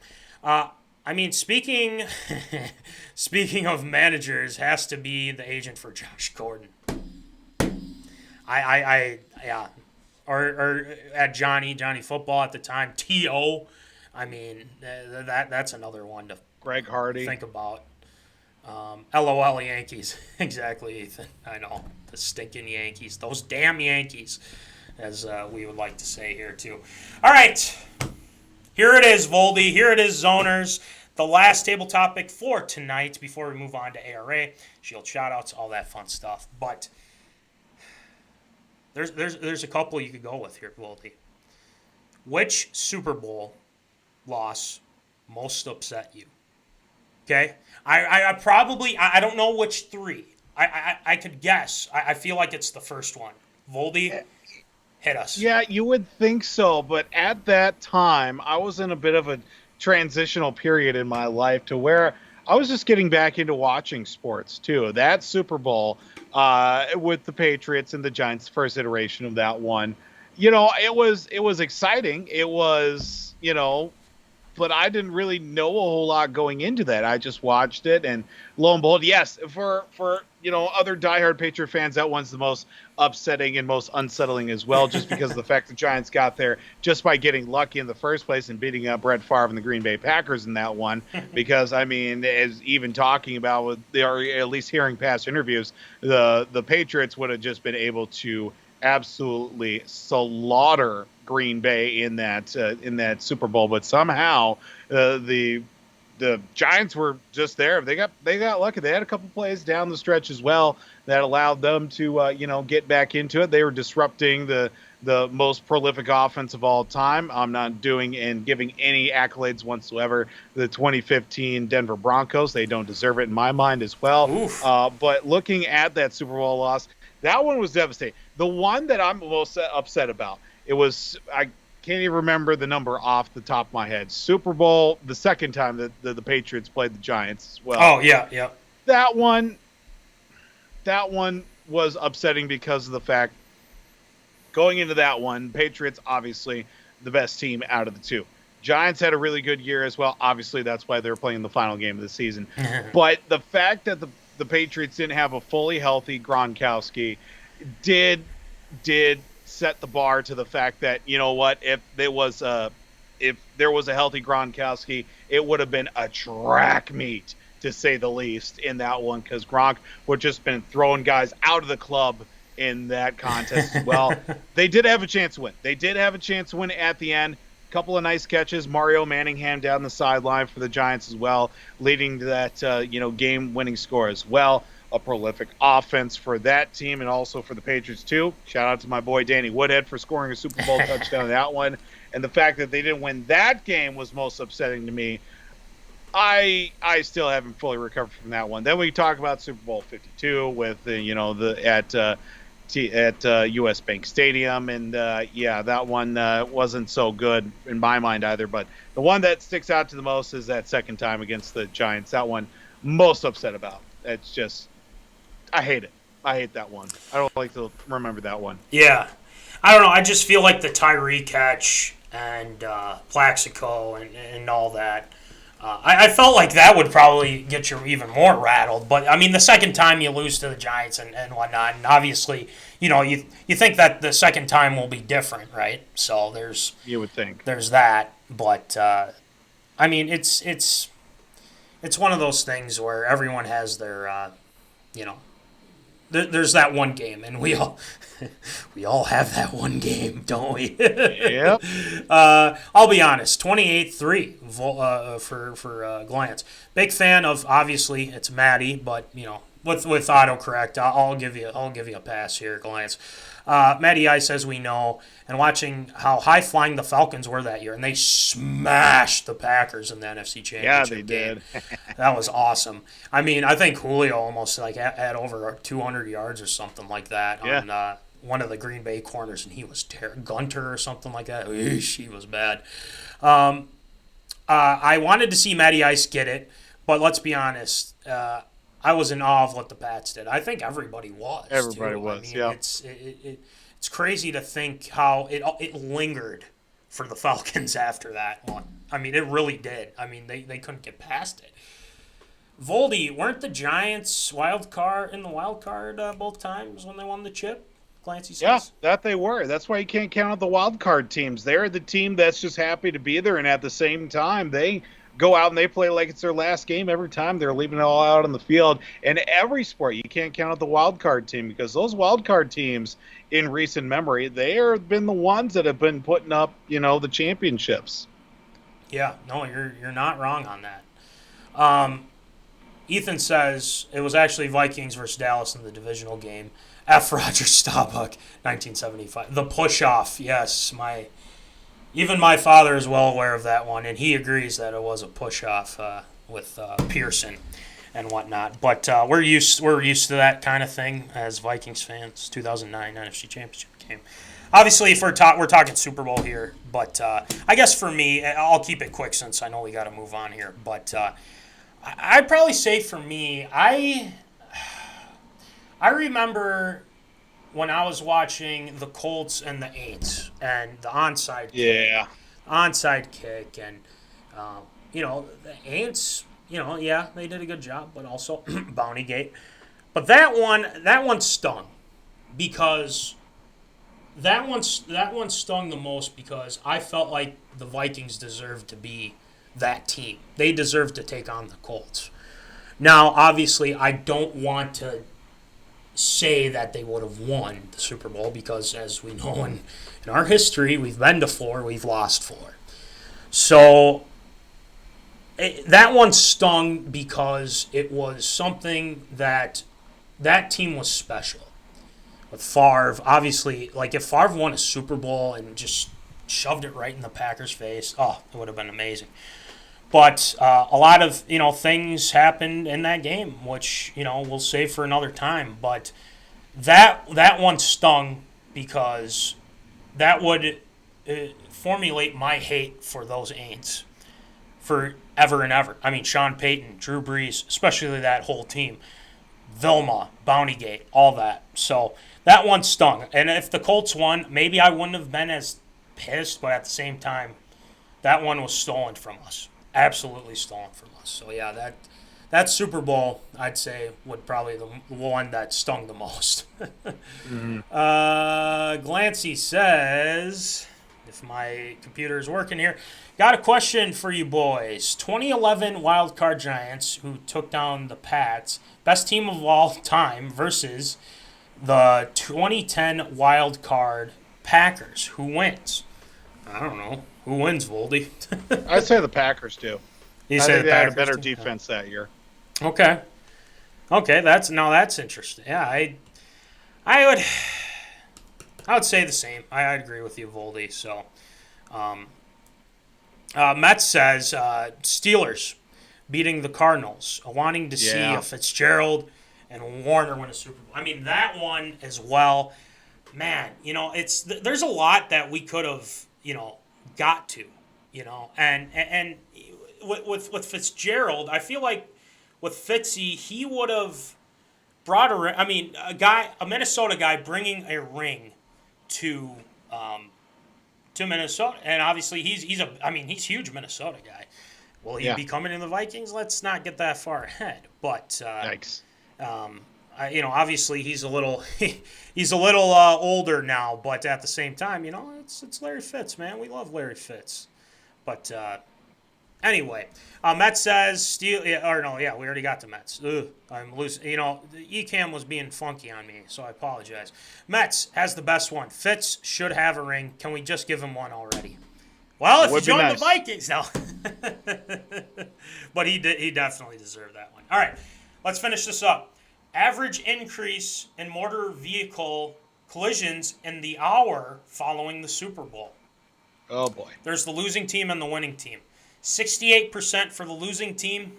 I mean, speaking of managers, has to be the agent for Josh Gordon. Or at Johnny Football at the time, T.O. I mean, that's another one to Greg Hardy think about. LOL Yankees, exactly, Ethan. I know, the stinking Yankees, those damn Yankees, as we would like to say here too. All right. Here it is, Voldy. Here it is, Zoners. The last table topic for tonight before we move on to ARA, Shield shoutouts, all that fun stuff. But there's a couple you could go with here, Voldy. Which Super Bowl loss most upset you? Okay? I don't know which three. I could guess. I feel like it's the first one. Voldy? Hit us. Yeah, you would think so, but at that time, I was in a bit of a transitional period in my life to where I was just getting back into watching sports too. That Super Bowl with the Patriots and the Giants, first iteration of that one, it was exciting. It was, but I didn't really know a whole lot going into that. I just watched it, and lo and behold, yes, for other diehard Patriot fans, that one's the most upsetting and most unsettling as well, just because of the fact the Giants got there just by getting lucky in the first place and beating up Brett Favre and the Green Bay Packers in that one. Because as even talking about with or at least hearing past interviews, the Patriots would have just been able to absolutely slaughter Green Bay in that Super Bowl, but somehow the Giants were just there. They got lucky. They had a couple plays down the stretch as well that allowed them to get back into it. They were disrupting the most prolific offense of all time. I'm not doing and giving any accolades whatsoever. The 2015 Denver Broncos, they don't deserve it in my mind as well. But looking at that Super Bowl loss, that one was devastating. The one that I'm most upset about, I can't even remember the number off the top of my head. Super Bowl, the second time that the Patriots played the Giants as well. Oh, yeah. That one was upsetting because of the fact going into that one, Patriots obviously the best team out of the two. Giants had a really good year as well. Obviously, that's why they were playing the final game of the season. But the fact that the Patriots didn't have a fully healthy Gronkowski did set the bar to the fact that, if there was a healthy Gronkowski, it would have been a track meet, to say the least, in that one, because Gronk would just been throwing guys out of the club in that contest as well. They did have a chance to win. They did have a chance to win at the end. Couple of nice catches. Mario Manningham down the sideline for the Giants as well, leading to that game-winning score as well. A prolific offense for that team and also for the Patriots too. Shout out to my boy Danny Woodhead for scoring a Super Bowl touchdown in that one. And the fact that they didn't win that game was most upsetting to me. I still haven't fully recovered from that one. Then we talk about Super Bowl 52 with at US Bank Stadium, and that one wasn't so good in my mind either. But the one that sticks out to the most is that second time against the Giants. That one most upset about. It's just, I hate it. I hate that one. I don't like to remember that one. Yeah. I don't know. I just feel like the Tyree catch and Plaxico and all that. I felt like that would probably get you even more rattled. But, I mean, the second time you lose to the Giants and whatnot, and obviously, you think that the second time will be different, right? So you would think. There's that. But, I mean, it's one of those things where everyone has their, there's that one game, and we all have that one game, don't we? Yep. I'll be honest, 28-3 for Glance. Big fan of, obviously, it's Maddie, but with autocorrect, I'll give you a pass here, Glance. Matty I says we know, and watching how high-flying the Falcons were that year, and they smashed the Packers in the NFC Championship game. Did. That was awesome. I mean, I think Julio almost had over 200 yards or something like that on one of the Green Bay corners, and he was Gunter or something like that. Eesh, he was bad. I wanted to see Matty Ice get it, but let's be honest. I was in awe of what the Pats did. I think everybody was. Everybody too. was, I mean, yeah. It's crazy to think how it lingered for the Falcons after that one. I mean, it really did. I mean, they couldn't get past it. Voldy, weren't the Giants in the wild card both times when they won the chip? Clancy says. Yeah, that they were. That's why you can't count out the wild card teams. They're the team that's just happy to be there, and at the same time, they go out and they play like it's their last game every time. They're leaving it all out on the field. And every sport, you can't count out the wild card team, because those wild card teams in recent memory, they have been the ones that have been putting up, the championships. Yeah, no, you're not wrong on that. Ethan says it was actually Vikings versus Dallas in the divisional game. F. Roger Staubach, 1975. The push-off, yes. Even my father is well aware of that one, and he agrees that it was a push-off with Pearson and whatnot. But we're used to that kind of thing as Vikings fans. 2009 NFC Championship game. obviously, if we're talking Super Bowl here, but I guess for me, I'll keep it quick since I know we got to move on here. But I'd probably say for me, I remember when I was watching the Colts and the Aints and the onside kick, and the Aints, they did a good job, but also Bounty Gate. But that one stung because that one stung the most because I felt like the Vikings deserved to be that team. They deserved to take on the Colts. Now, obviously, I don't want to say that they would have won the Super Bowl because, as we know in our history, we've been to 4, we've lost 4. So that one stung because it was something that team was special. With Favre, obviously, like if Favre won a Super Bowl and just shoved it right in the Packers' face, it would have been amazing. But a lot of, things happened in that game, which, we'll save for another time. But that one stung because that would formulate my hate for those Aints forever and ever. I mean, Sean Payton, Drew Brees, especially that whole team, Vilma, Bountygate, all that. So that one stung. And if the Colts won, maybe I wouldn't have been as pissed, but at the same time, that one was stolen from us. Absolutely stolen from us. So, yeah, that Super Bowl, I'd say, would probably the one that stung the most. Glancy says, if my computer is working here, got a question for you boys. 2011 Wildcard Giants, who took down the Pats, best team of all time, versus the 2010 Wildcard Packers. Who wins? I don't know. Who wins, Voldy? I'd say the Packers do. You I say think the they had Packers a better do? defense that year. Okay, that's interesting. Yeah, I would say the same. I agree with you, Voldy. So, Mets says Steelers beating the Cardinals, wanting to see if Fitzgerald and Warner win a Super Bowl. I mean, that one as well. Man, there's a lot that we could have, got to, and with Fitzgerald, I feel like with Fitzy, he would have brought a Minnesota guy bringing a ring to Minnesota, and obviously he's huge Minnesota guy. Will he be coming in the Vikings? Let's not get that far ahead, but Yikes. Obviously he's a little older now, but at the same time, it's Larry Fitz, man. We love Larry Fitz. But anyway, Mets says we already got the Mets. I'm losing. The Ecamm was being funky on me, so I apologize. Mets has the best one. Fitz should have a ring. Can we just give him one already? Well, if you join the Vikings now. But he definitely deserved that one. All right, let's finish this up. Average increase in motor vehicle collisions in the hour following the Super Bowl. Oh, boy. There's the losing team and the winning team. 68% for the losing team,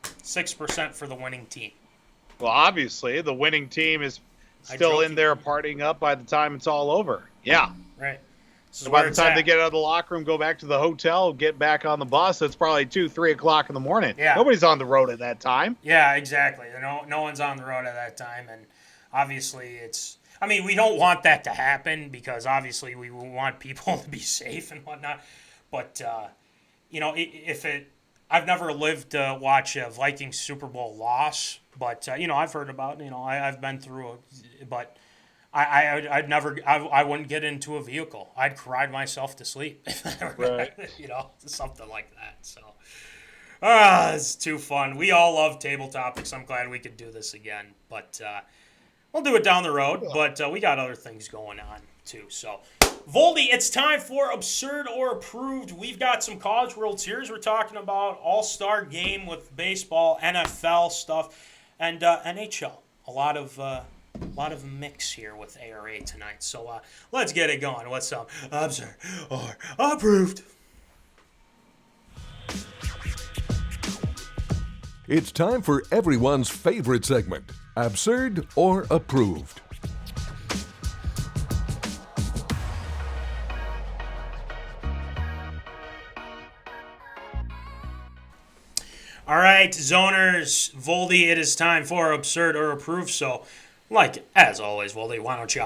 6% for the winning team. Well, obviously, the winning team is still in there partying up by the time it's all over. Yeah. Right. So by the time they get out of the locker room, go back to the hotel, get back on the bus, it's probably 2-3 o'clock in the morning. Yeah. Nobody's on the road at that time. Yeah, exactly. No one's on the road at that time, and obviously we don't want that to happen because obviously we want people to be safe and whatnot. But I've never lived to watch a Vikings Super Bowl loss, but I've heard about it. I've been through it, but I wouldn't get into a vehicle. I'd cried myself to sleep. Right. Something like that. So, it's too fun. We all love table topics. I'm glad we could do this again, but we'll do it down the road. But we got other things going on too. So, Voldy, it's time for Absurd or Approved. We've got some College World Series we're talking about, All-Star Game with baseball, NFL stuff, and NHL. A lot of mix here with ARA tonight. So let's get it going. What's up? Absurd or Approved? It's time for everyone's favorite segment, Absurd or Approved. All right, Zoners, Voldy, it is time for Absurd or Approved. So, like, as always, Voldy, why don't you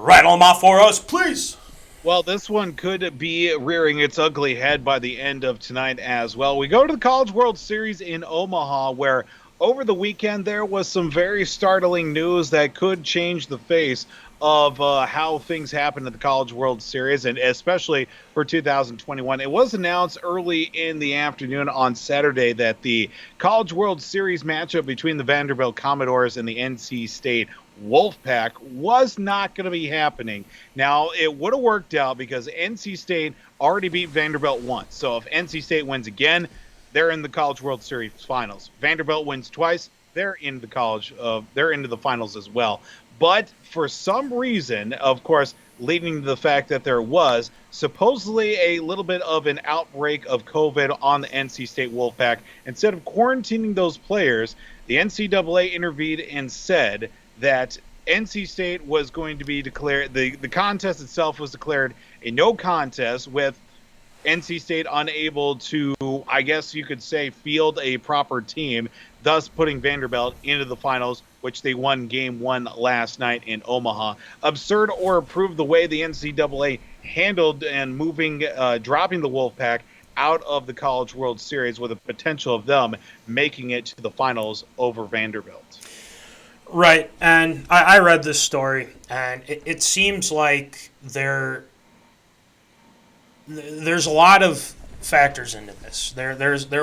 rattle them off for us, please? Well, this one could be rearing its ugly head by the end of tonight as well. We go to the College World Series in Omaha, where over the weekend there was some very startling news that could change the face of how things happen at the College World Series, and especially for 2021. It was announced early in the afternoon on Saturday that the College World Series matchup between the Vanderbilt Commodores and the NC State Wolfpack was not going to be happening. Now, it would have worked out because NC State already beat Vanderbilt once. So if NC State wins again, they're in the College World Series finals. Vanderbilt wins twice, they're into the finals as well. But for some reason, of course, leading to the fact that there was supposedly a little bit of an outbreak of COVID on the NC State Wolfpack, instead of quarantining those players, the NCAA intervened and said that NC State was going to be declared, the contest itself was declared a no contest, with NC State unable to, I guess you could say, field a proper team, thus putting Vanderbilt into the finals, which they won game 1 last night in Omaha. Absurd or approved the way the NCAA handled and dropping the Wolfpack out of the College World Series, with a potential of them making it to the finals over Vanderbilt. Right, and I read this story, and it seems like there's a lot of factors into this. There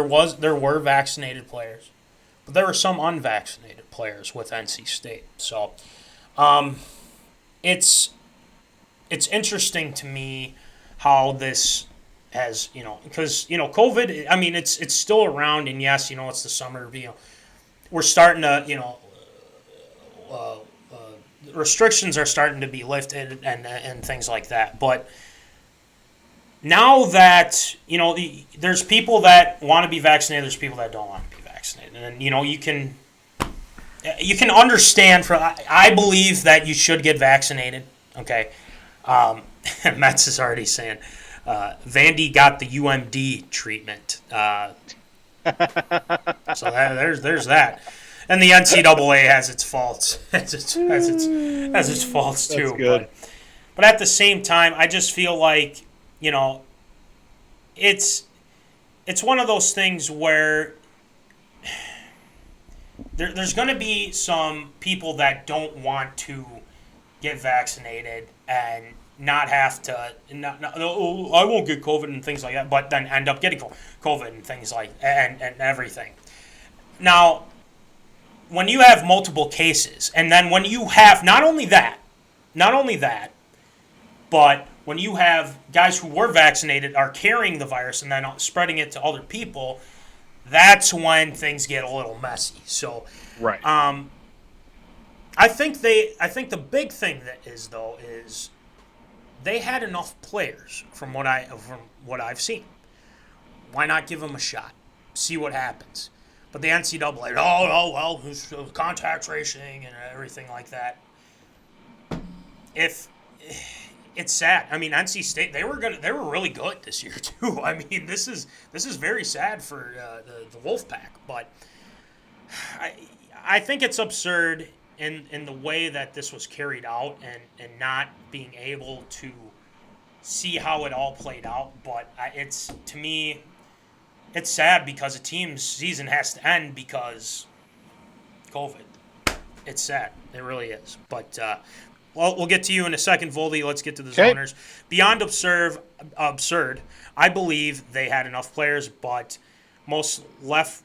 were vaccinated players, but there were some unvaccinated players with NC State. So, it's interesting to me how this has, because COVID. I mean, it's still around, and yes, it's the summer. We're starting to restrictions are starting to be lifted and things like that, but now that, there's people that want to be vaccinated, there's people that don't want to be vaccinated. And, you can understand, I believe that you should get vaccinated, okay? Metz is already saying, Vandy got the UMD treatment. So there's that. And the NCAA has its faults. has its faults too. That's good. But at the same time, I just feel like, it's one of those things where there's going to be some people that don't want to get vaccinated and not have to, I won't get COVID and things like that, but then end up getting COVID and things like and everything. Now, when you have multiple cases, and then when you have not only that, but when you have guys who were vaccinated are carrying the virus and then spreading it to other people, that's when things get a little messy. So, right. I think the big thing is they had enough players from what I've seen. Why not give them a shot? See what happens. But the NCAA, there's contact tracing and everything like that. It's sad. I mean, NC State, they were really good this year too. I mean, this is very sad for the Wolfpack, but I think it's absurd in the way that this was carried out and not being able to see how it all played out. But to me, it's sad because a team's season has to end because COVID. It's sad. It really is. But we'll get to you in a second, Voldy. Let's get to the zoners. Beyond absurd, I believe they had enough players, but most left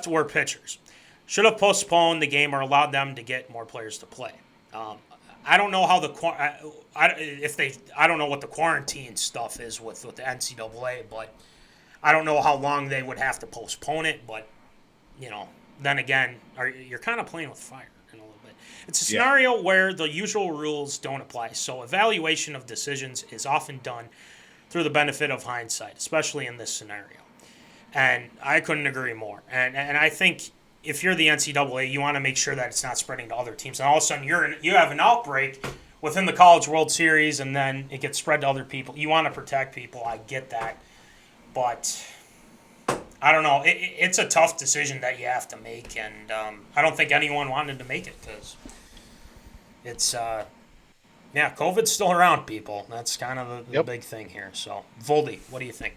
were pitchers. Should have postponed the game or allowed them to get more players to play. I don't know how I don't know what the quarantine stuff is with the NCAA, but I don't know how long they would have to postpone it, but, then again, you're kind of playing with fire in a little bit. It's a scenario where the usual rules don't apply, so evaluation of decisions is often done through the benefit of hindsight, especially in this scenario. And I couldn't agree more. And I think if you're the NCAA, you want to make sure that it's not spreading to other teams. And all of a sudden you have an outbreak within the College World Series, and then it gets spread to other people. You want to protect people. I get that. But I don't know. It's a tough decision that you have to make, and I don't think anyone wanted to make it because it's COVID's still around, people. That's kind of the big thing here. So, Voldy, what do you think?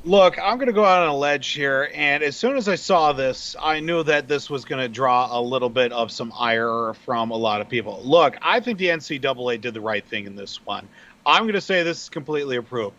Look, I'm going to go out on a ledge here, and as soon as I saw this, I knew that this was going to draw a little bit of some ire from a lot of people. Look, I think the NCAA did the right thing in this one. I'm going to say this is completely approved.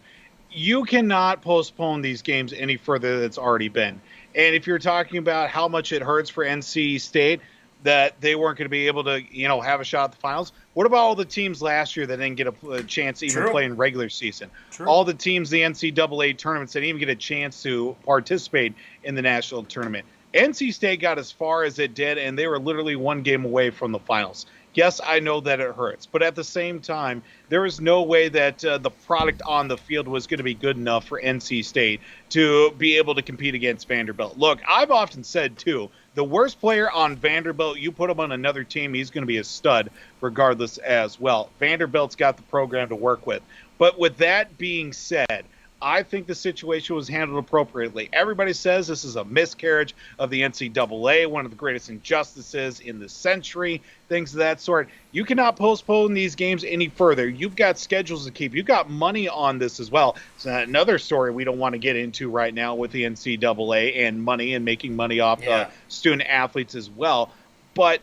You cannot postpone these games any further than it's already been. And if you're talking about how much it hurts for NC State that they weren't going to be able to, have a shot at the finals, what about all the teams last year that didn't get a chance to even play in regular season? True. All the teams, the NCAA tournaments, that didn't even get a chance to participate in the national tournament. NC State got as far as it did, and they were literally one game away from the finals. Yes, I know that it hurts, but at the same time, there is no way that the product on the field was going to be good enough for NC State to be able to compete against Vanderbilt. Look, I've often said, too, the worst player on Vanderbilt, you put him on another team, he's going to be a stud regardless as well. Vanderbilt's got the program to work with. But with that being said, I think the situation was handled appropriately. Everybody says this is a miscarriage of the NCAA, one of the greatest injustices in the century, things of that sort. You cannot postpone these games any further. You've got schedules to keep. You've got money on this as well. It's another story we don't want to get into right now with the NCAA and money and making money off student athletes as well. But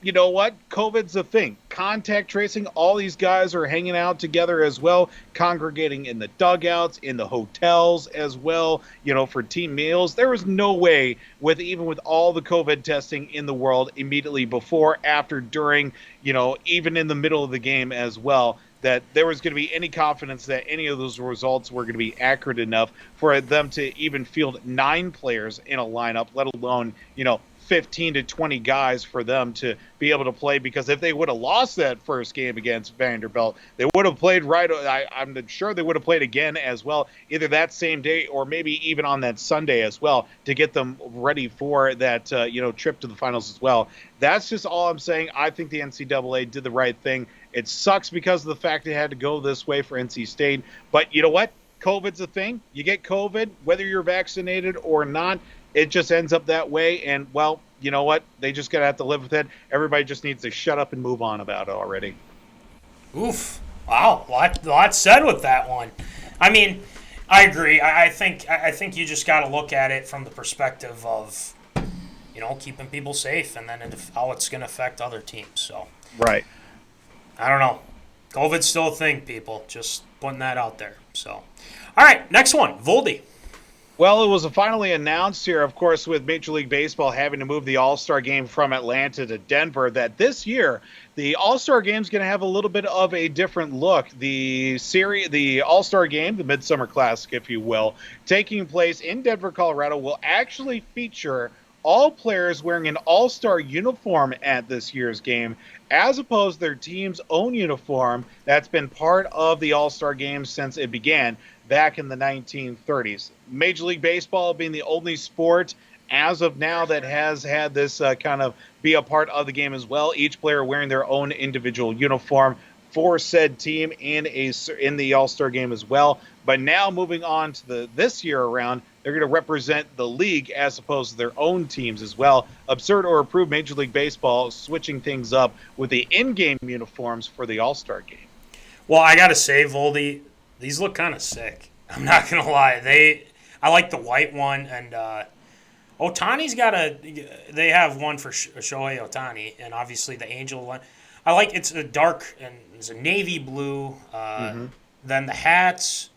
you know what? COVID's a thing. Contact tracing, all these guys are hanging out together as well, congregating in the dugouts, in the hotels as well, for team meals. There was no way, even with all the COVID testing in the world, immediately before, after, during, even in the middle of the game as well, that there was going to be any confidence that any of those results were going to be accurate enough for them to even field 9 players in a lineup, let alone, 15 to 20 guys for them to be able to play, because if they would have lost that first game against Vanderbilt, they would have played I'm sure they would have played again as well, either that same day or maybe even on that Sunday as well, to get them ready for that, trip to the finals as well. That's just all I'm saying. I think the NCAA did the right thing. It sucks because of the fact it had to go this way for NC State, but you know what? COVID's a thing. You get COVID, whether you're vaccinated or not, it just ends up that way, and, well, you know what? They just gotta have to live with it. Everybody just needs to shut up and move on about it already. Oof. Wow. Lot said with that one. I mean, I agree. I think you just got to look at it from the perspective of, keeping people safe, and then how it's going to affect other teams. So, right. I don't know. COVID's still a thing, people. Just putting that out there. So, all right, next one, Voldy. Well, it was finally announced here, of course, with Major League Baseball having to move the All-Star Game from Atlanta to Denver, that this year the All-Star Game is going to have a little bit of a different look. The All-Star Game, the Midsummer Classic, if you will, taking place in Denver, Colorado, will actually feature all players wearing an All-Star uniform at this year's game, as opposed to their team's own uniform that's been part of the All-Star Game since it began back in the 1930s. Major League Baseball being the only sport as of now that has had this kind of be a part of the game as well. Each player wearing their own individual uniform for said team in the All-Star Game as well. But now moving on to this year around, they're going to represent the league as opposed to their own teams as well. Absurd or approved Major League Baseball switching things up with the in-game uniforms for the All-Star Game. Well, I got to say, Voldy, these look kind of sick. I'm not going to lie. I like the white one, and Ohtani's they have one for Shohei Ohtani, and obviously the Angel one. I like it's a dark, and it's a navy blue. Then the hats.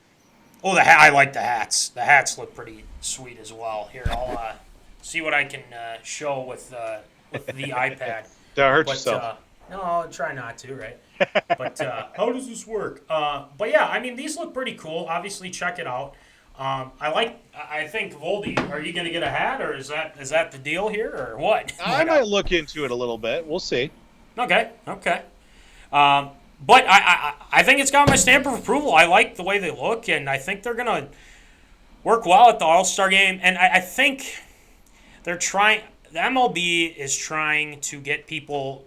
I like the hats. The hats look pretty sweet as well. Here, I'll see what I can show with the iPad. Don't hurt yourself. No, I'll try not to, right? But how does this work? But yeah, I mean, these look pretty cool. Obviously, check it out. I think, Voldy, are you going to get a hat, or is that the deal here, or what? I might look into it a little bit. We'll see. Okay. But I think it's got my stamp of approval. I like the way they look, and I think they're going to work well at the All-Star Game. And I think they're trying – the MLB is trying to get people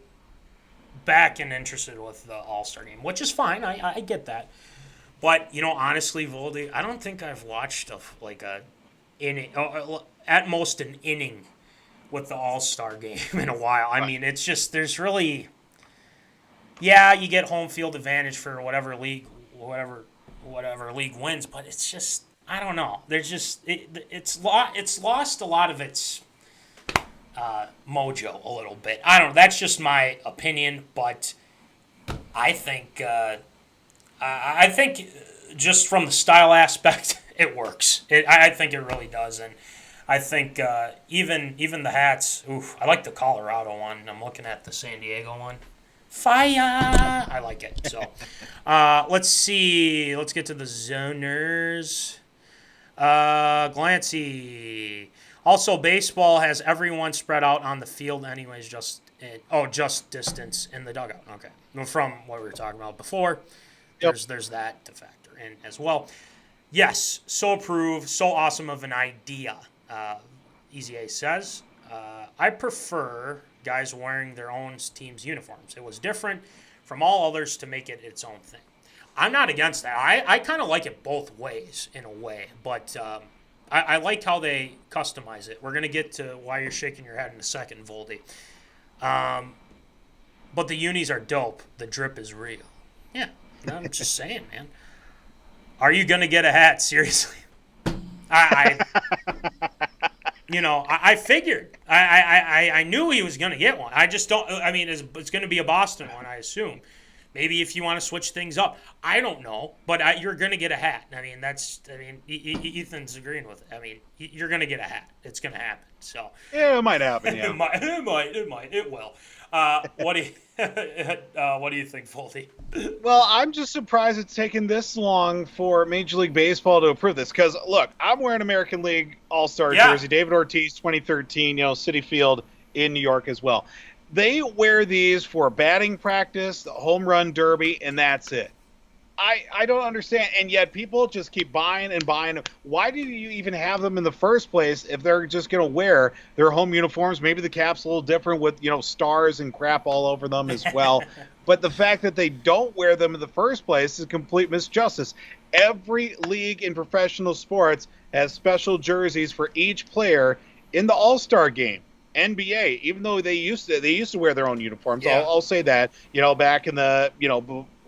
back and interested with the All-Star Game, which is fine. I get that. But, honestly, Voldy, I don't think I've watched inning, at most an inning with the All-Star game in a while. I mean, it's just, there's really, you get home field advantage for whatever league wins, but it's just, I don't know. There's just, it's lost a lot of its mojo a little bit. I don't know. That's just my opinion, but I think just from the style aspect, it works. I think it really does, and I think even the hats. Oof, I like the Colorado one. I'm looking at the San Diego one. Fire! I like it. So let's see. Let's get to the zoners. Glancy. Also, baseball has everyone spread out on the field, anyways. Just distance in the dugout. Okay, from what we were talking about before. There's that to factor in as well. Yes, so approved, so awesome of an idea. Easy A says, I prefer guys wearing their own team's uniforms. It was different from all others to make it its own thing. I'm not against that. I kind of like it both ways in a way, but I like how they customize it. We're going to get to why you're shaking your head in a second, Voldy. But the unis are dope. The drip is real. Yeah, I'm just saying, man. Are you going to get a hat? Seriously. I figured. I knew he was going to get one. I just don't. I mean, it's going to be a Boston one, I assume. Maybe if you want to switch things up, I don't know. But you're going to get a hat. I mean, Ethan's agreeing with it. I mean, you're going to get a hat. It's going to happen. So yeah, it might happen. Yeah, it will. What do you think, Voldy? Well, I'm just surprised it's taken this long for Major League Baseball to approve this. Because look, I'm wearing American League All-Star jersey, David Ortiz, 2013. Citi Field in New York as well. They wear these for batting practice, the home run derby, and that's it. I don't understand, and yet people just keep buying and buying. Why do you even have them in the first place if they're just going to wear their home uniforms? Maybe the cap's a little different with, stars and crap all over them as well. But the fact that they don't wear them in the first place is complete misjustice. Every league in professional sports has special jerseys for each player in the All-Star game. NBA, even though they used to wear their own uniforms. Yeah. I'll say that, back in the,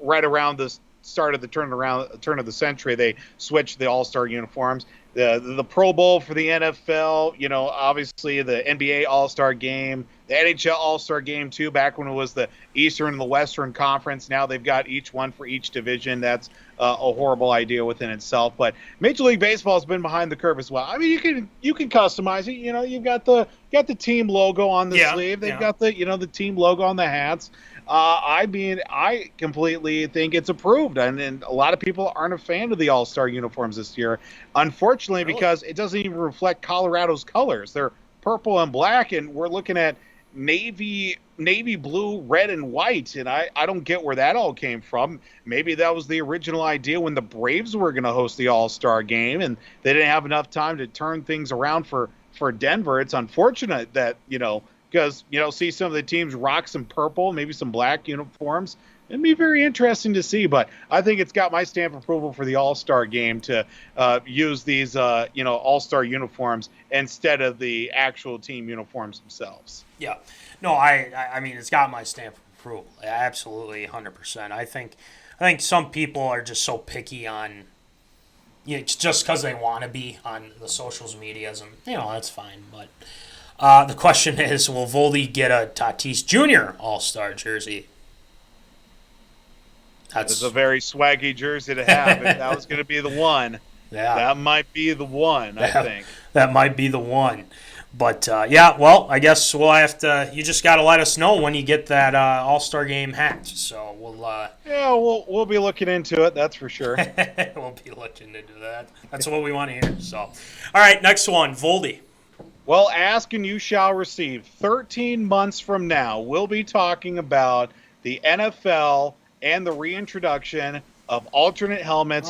right around the start of the turn of the century, they switched the All-Star uniforms. The Pro Bowl for the NFL, obviously the NBA All-Star game, the NHL All-Star game too, back when it was the Eastern and the Western Conference. Now they've got each one for each division. That's a horrible idea within itself. But Major League Baseball has been behind the curve as well. I mean, you can customize it. You've got the team logo on the sleeve. They've got the the team logo on the hats. I completely think it's approved, and a lot of people aren't a fan of the All-Star uniforms this year, unfortunately, because it doesn't even reflect Colorado's colors. They're purple and black, and we're looking at navy blue, red, and white, and I don't get where that all came from. Maybe that was the original idea when the Braves were going to host the All-Star game, and they didn't have enough time to turn things around for Denver. It's unfortunate that, because, see some of the teams rock some purple, maybe some black uniforms. It'd be very interesting to see, but I think it's got my stamp of approval for the All-Star game to use these, All-Star uniforms instead of the actual team uniforms themselves. Yeah. No, I mean, it's got my stamp of approval. Absolutely, 100%. I think some people are just so picky on, just because they want to be on the socials medias, and, that's fine, but... the question is, will Voldy get a Tatis Jr. All-Star jersey? That's a very swaggy jersey to have. If that was going to be the one. Yeah. That might be the one, I think. That might be the one. But, well, I guess we'll have to – you just got to let us know when you get that All-Star Game hat. So we'll we'll be looking into it, that's for sure. We'll be looking into that. That's what we want to hear. So, all right, next one, Voldy. Well, ask and you shall receive. 13 months from now, we'll be talking about the NFL and the reintroduction of alternate helmets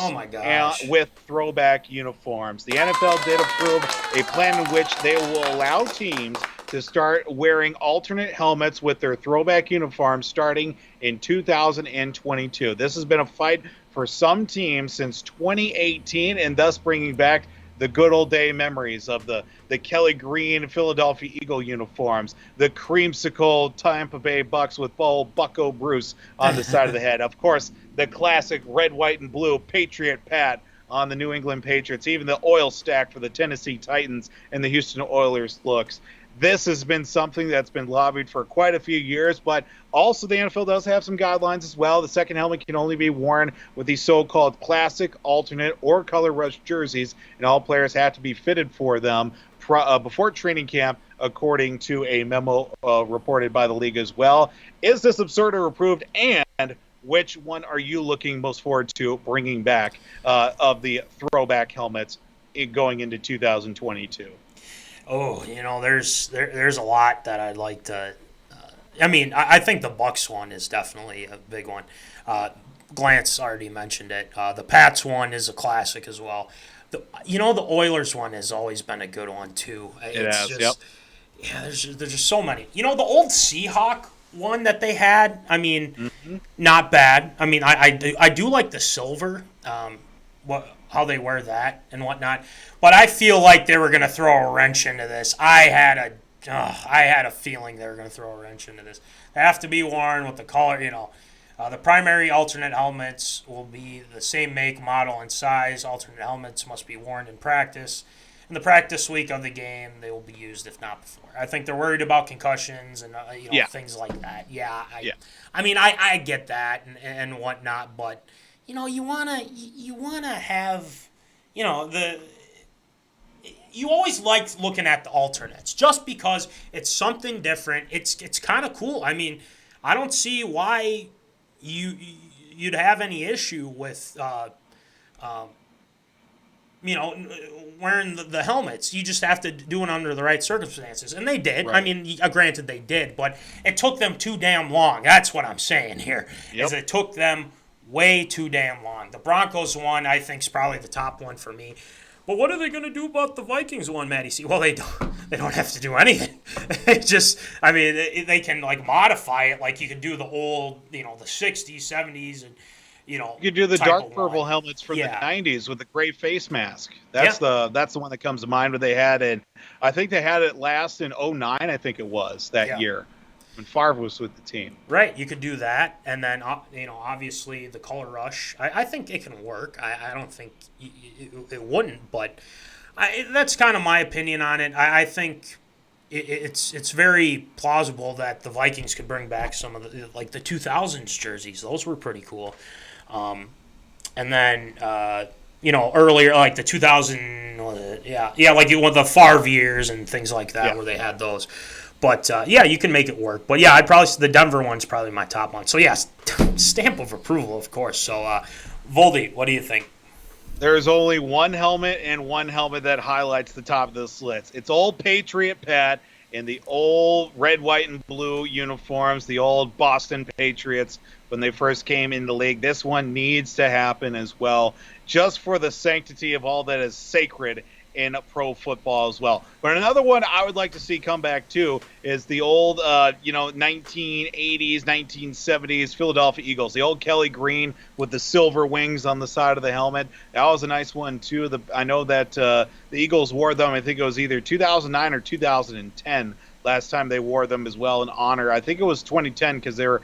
with throwback uniforms. The NFL did approve a plan in which they will allow teams to start wearing alternate helmets with their throwback uniforms starting in 2022. This has been a fight for some teams since 2018, and thus bringing back the good old day memories of the Kelly Green Philadelphia Eagle uniforms, the creamsicle Tampa Bay Bucks with Bucko Bruce on the side of the head. Of course, the classic red, white, and blue Patriot Pat on the New England Patriots, even the oil stack for the Tennessee Titans and the Houston Oilers looks. This has been something that's been lobbied for quite a few years, but also the NFL does have some guidelines as well. The second helmet can only be worn with these so-called classic, alternate, or color rush jerseys, and all players have to be fitted for them before training camp, according to a memo reported by the league as well. Is this absurd or approved? And which one are you looking most forward to bringing back of the throwback helmets going into 2022? Oh, there's a lot that I'd like to. I think the Bucks one is definitely a big one. Glance already mentioned it. The Pats one is a classic as well. The Oilers one has always been a good one too. Yep. Yeah, there's just so many. The old Seahawk one that they had. Not bad. I do like the silver. How they wear that and whatnot, but I feel like they were going to throw a wrench into this. I had a feeling they were going to throw a wrench into this. They have to be worn with the color. The primary alternate helmets will be the same make, model, and size. Alternate helmets must be worn in practice. In the practice week of the game, they will be used, if not before. I think they're worried about concussions and things like that. I get that and whatnot, but you wanna have, you always like looking at the alternates just because it's something different. It's kind of cool. I don't see why you'd have any issue with wearing the helmets. You just have to do it under the right circumstances, and they did. Right. Granted they did, but it took them too damn long. That's what I'm saying here. Yep. Is it took them way too damn long. The Broncos one, I think, is probably the top one for me. But what are they going to do about the Vikings one, Matty C? Well, they don't have to do anything. They can modify it. Like you could do the old, the 60s, 70s, and you could do the dark purple helmets from the 90s with the gray face mask. That's the one that comes to mind. What they had, and I think they had it last in 2009. I think it was that year. When Favre was with the team. Right, you could do that, and then, obviously the color rush. I think it can work. I don't think it wouldn't, but that's kind of my opinion on it. I think it's very plausible that the Vikings could bring back some of the 2000s jerseys. Those were pretty cool. And then, earlier, like the 2000, like the Favre years and things like that, where they had those. But, you can make it work. But, I'd probably the Denver one's probably my top one. So, stamp of approval, of course. So, Voldy, what do you think? There's only one helmet and one helmet that highlights the top of this list. It's old Patriot Pat in the old red, white, and blue uniforms, the old Boston Patriots when they first came in the league. This one needs to happen as well, just for the sanctity of all that is sacred in pro football as well. But another one I would like to see come back too is the old 1980s, 1970s Philadelphia Eagles, the old Kelly Green with the silver wings on the side of the helmet. That was a nice one too. I know that the Eagles wore them, I think it was either 2009 or 2010 last time they wore them as well in honor. I think it was 2010 because they were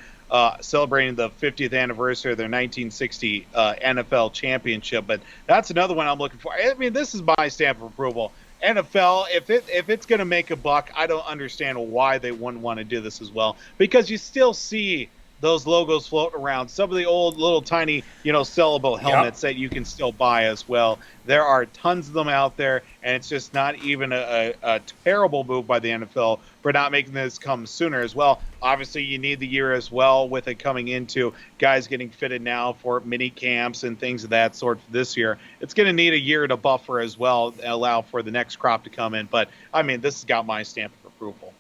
celebrating the 50th anniversary of their 1960 NFL championship. But that's another one I'm looking for. This is my stamp of approval. NFL, if it's going to make a buck, I don't understand why they wouldn't want to do this as well, because you still see those logos floating around. Some of the old little tiny, sellable helmets that you can still buy as well. There are tons of them out there, and it's just not even a terrible move by the NFL for not making this come sooner as well. Obviously, you need the year as well with it coming into guys getting fitted now for mini camps and things of that sort this year. It's going to need a year to buffer as well and allow for the next crop to come in. But, this has got my stamp of approval.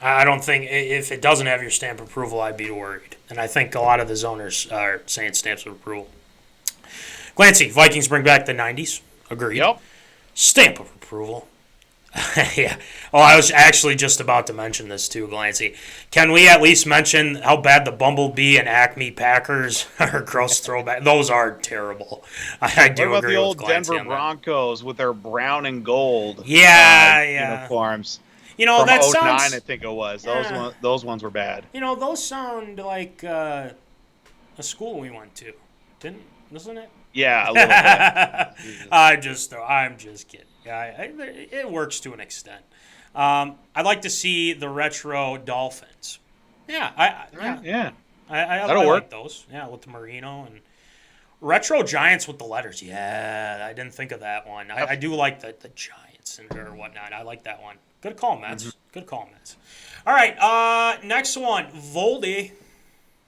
I don't think if it doesn't have your stamp of approval, I'd be worried. And I think a lot of the zoners are saying stamps of approval. Glancy, Vikings bring back the 90s. Agreed. Yep. Stamp of approval. Yeah. Oh, I was actually just about to mention this too, Glancy. Can we at least mention how bad the Bumblebee and Acme Packers are? Gross throwback. Those are terrible. I do What about agree the with old Glancy Denver on that. Broncos with their brown and gold Yeah. uniforms? You know, From that 09, sounds. I think it was. Yeah. Those ones were bad. You know, those sound like a school we went to, doesn't it? Yeah, a little bit. I'm just kidding. It works to an extent. I'd like to see the retro Dolphins. Yeah, Yeah. I That'll work. like those. Yeah, with the Merino and retro Giants with the letters. Yeah, I didn't think of that one. I do like the Giants or whatnot. I like that one. Good call, Mets. Mm-hmm. Good call, Mets. All right, next one, Voldy.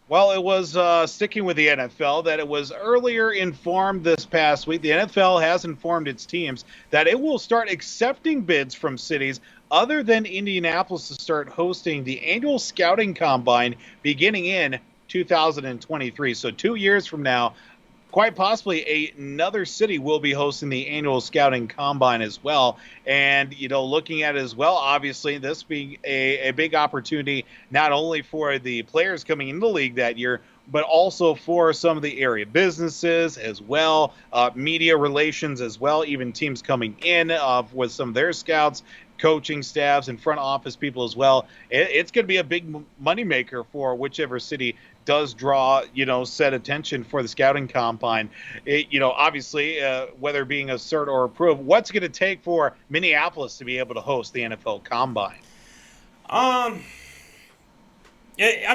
Well, it was sticking with the NFL that it was earlier informed this past week. The NFL has informed its teams that it will start accepting bids from cities other than Indianapolis to start hosting the annual scouting combine beginning in 2023. So 2 years from now, quite possibly another city will be hosting the annual scouting combine as well. And, looking at it as well, obviously this being a big opportunity, not only for the players coming into the league that year, but also for some of the area businesses as well, media relations as well, even teams coming in with some of their scouts, coaching staffs and front office people as well. It's going to be a big moneymaker for whichever city does draw, set attention for the scouting combine. Obviously, whether being a cert or approved, what's it going to take for Minneapolis to be able to host the NFL combine? I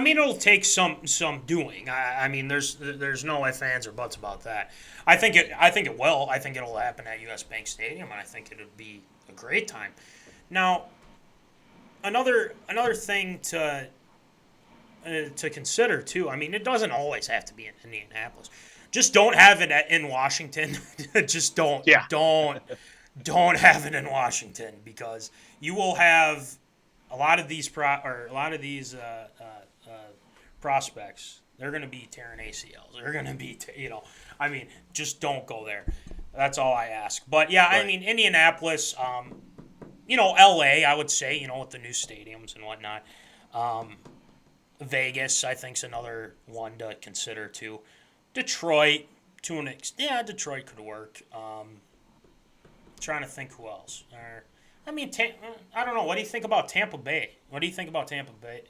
mean, it'll take some doing. I mean, there's no ifs, ands, or buts about that. I think it will. I think it'll happen at U.S. Bank Stadium, and I think it'll be a great time. Now, another thing to consider too. I mean, it doesn't always have to be in Indianapolis. Just don't have it in Washington. Just don't. Yeah. Don't have it in Washington, because you will have a lot of these prospects. They're going to be tearing ACLs. They're going to be, I mean, just don't go there. That's all I ask. But yeah, right. I mean, Indianapolis, LA, I would say, with the new stadiums and whatnot. Vegas, I think, is another one to consider too. Detroit, to an extent, yeah, Detroit could work. Trying to think who else. I don't know. What do you think about Tampa Bay? What do you think about Tampa Bay,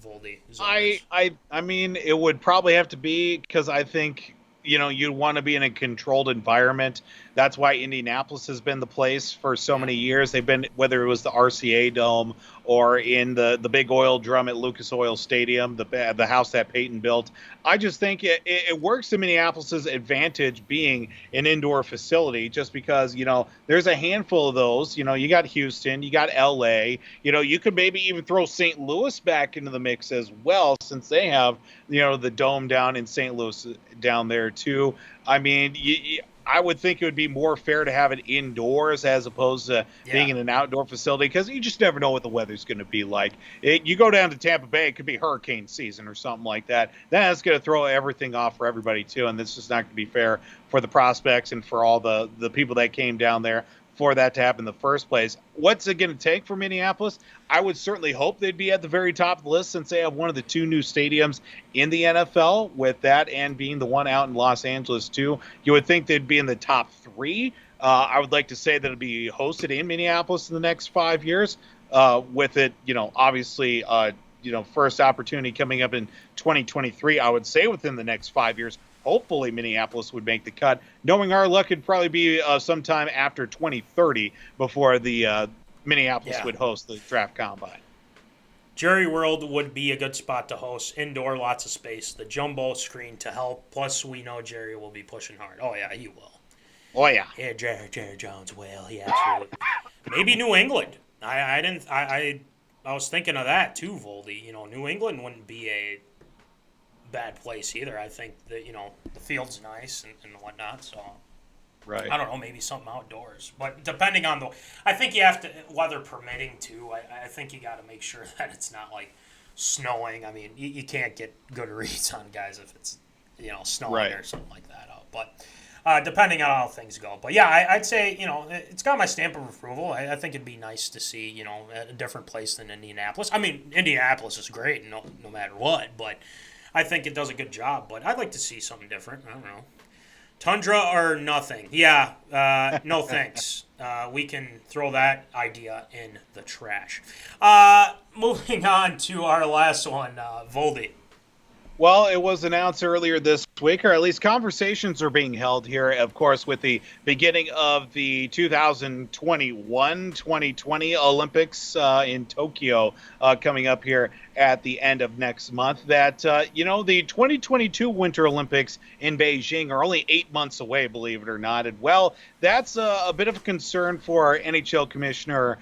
Voldy? I mean, it would probably have to be, because I think, you'd want to be in a controlled environment. That's why Indianapolis has been the place for so many years. They've been, whether it was the RCA Dome or in the big oil drum at Lucas Oil Stadium, the house that Peyton built. I just think it works to Minneapolis's advantage being an indoor facility, just because, there's a handful of those. You got Houston, you got LA, you could maybe even throw St. Louis back into the mix as well, since they have, the dome down in St. Louis down there too. I mean, I would think it would be more fair to have it indoors as opposed to being in an outdoor facility, because you just never know what the weather's going to be like. You go down to Tampa Bay, it could be hurricane season or something like that. That's going to throw everything off for everybody too, and this is not going to be fair for the prospects and for all the people that came down there for that to happen in the first place. What's it going to take for Minneapolis? I would certainly hope they'd be at the very top of the list, since they have one of the two new stadiums in the NFL, with that and being the one out in Los Angeles too. You would think they'd be in the top three. I would like to say that it'd be hosted in Minneapolis in the next 5 years, with it, obviously, first opportunity coming up in 2023. I would say within the next 5 years. Hopefully Minneapolis would make the cut. Knowing our luck, it'd probably be sometime after 2030 before the Minneapolis would host the draft combine. Jerry World would be a good spot to host. Indoor, lots of space. The jumbo screen to help. Plus, we know Jerry will be pushing hard. Oh, yeah, he will. Oh, yeah. Yeah, Jerry Jones will. Yeah, absolutely. Maybe New England. I was thinking of that too, Voldy. New England wouldn't be a bad place either. I think that the field's nice and whatnot, so right. I don't know, maybe something outdoors, but depending on I think you have to, weather permitting too. I think you got to make sure that it's not like snowing. I mean, you can't get good reads on guys if it's snowing or something like that out. But depending on how things go. But yeah, I'd say, it's got my stamp of approval. I think it'd be nice to see, a different place than Indianapolis. I mean, Indianapolis is great no matter what, but I think it does a good job. But I'd like to see something different. I don't know. Tundra or nothing? Yeah, no thanks. We can throw that idea in the trash. Moving on to our last one, Voldy. Well, it was announced earlier this week, or at least conversations are being held here, of course, with the beginning of the 2021-2020 Olympics in Tokyo coming up here at the end of next month, that, the 2022 Winter Olympics in Beijing are only 8 months away, believe it or not. And, well, that's a bit of a concern for NHL Commissioner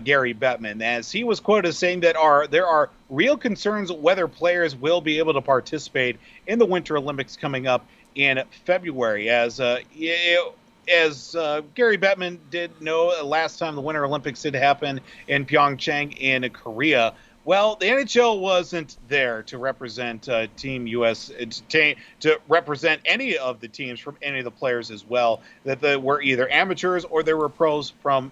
Gary Bettman, as he was quoted as saying that there are real concerns whether players will be able to participate in the Winter Olympics coming up in February. As Gary Bettman did know last time the Winter Olympics did happen in Pyeongchang in Korea, well, the NHL wasn't there to represent Team US, to represent any of the teams from any of the players as well, that they were either amateurs or there were pros from,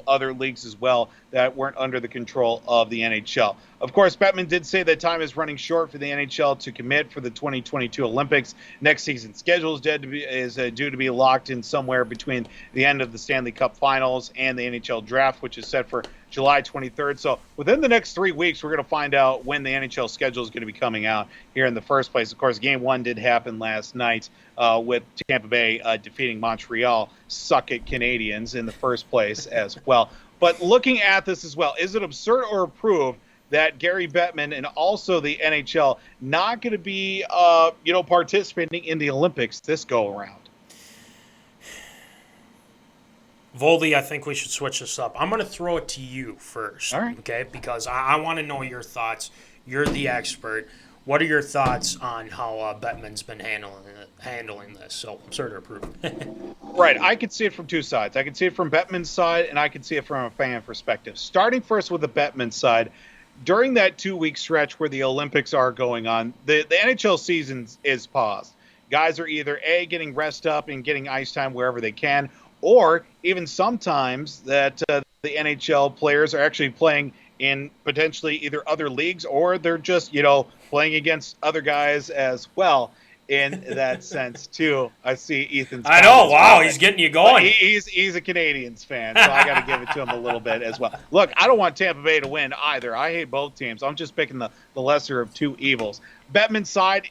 other leagues as well that weren't under the control of the NHL. Of course, Bettman did say that time is running short for the NHL to commit for the 2022 Olympics. Next season's schedule is due to be locked in somewhere between the end of the Stanley Cup Finals and the NHL Draft, which is set for July 23rd. So within the next 3 weeks, we're going to find out when the NHL schedule is going to be coming out here in the first place. Of course, Game 1 did happen last night with Tampa Bay defeating Montreal. Suck it, Canadians, in the first place as well. But looking at this as well, is it absurd or approved that Gary Bettman and also the NHL not going to be, participating in the Olympics this go-around? Voldy, I think we should switch this up. I'm going to throw it to you first, all right, okay? Because I want to know your thoughts. You're the expert. What are your thoughts on how Bettman's been handling this? So, absurd or approved? Right. I can see it from two sides. I can see it from Bettman's side, and I can see it from a fan perspective. Starting first with the Bettman side, during that 2-week stretch where the Olympics are going on, the NHL season is paused. Guys are either A, getting rest up and getting ice time wherever they can, or even sometimes that the NHL players are actually playing in potentially either other leagues or they're just, playing against other guys as well. In that sense, too, I see Ethan's. I know. Wow, he's getting you going. He's a Canadians fan, so I got to give it to him a little bit as well. Look, I don't want Tampa Bay to win either. I hate both teams. I'm just picking the lesser of two evils. Bettman's side,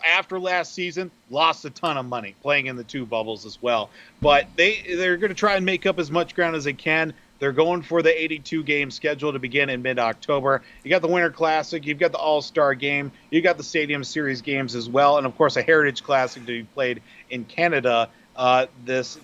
after last season, lost a ton of money playing in the two bubbles as well. But they're going to try and make up as much ground as they can. They're going for the 82-game schedule to begin in mid-October. You got the Winter Classic. You've got the All-Star Game. You got the Stadium Series games as well. And, of course, a Heritage Classic to be played in Canada this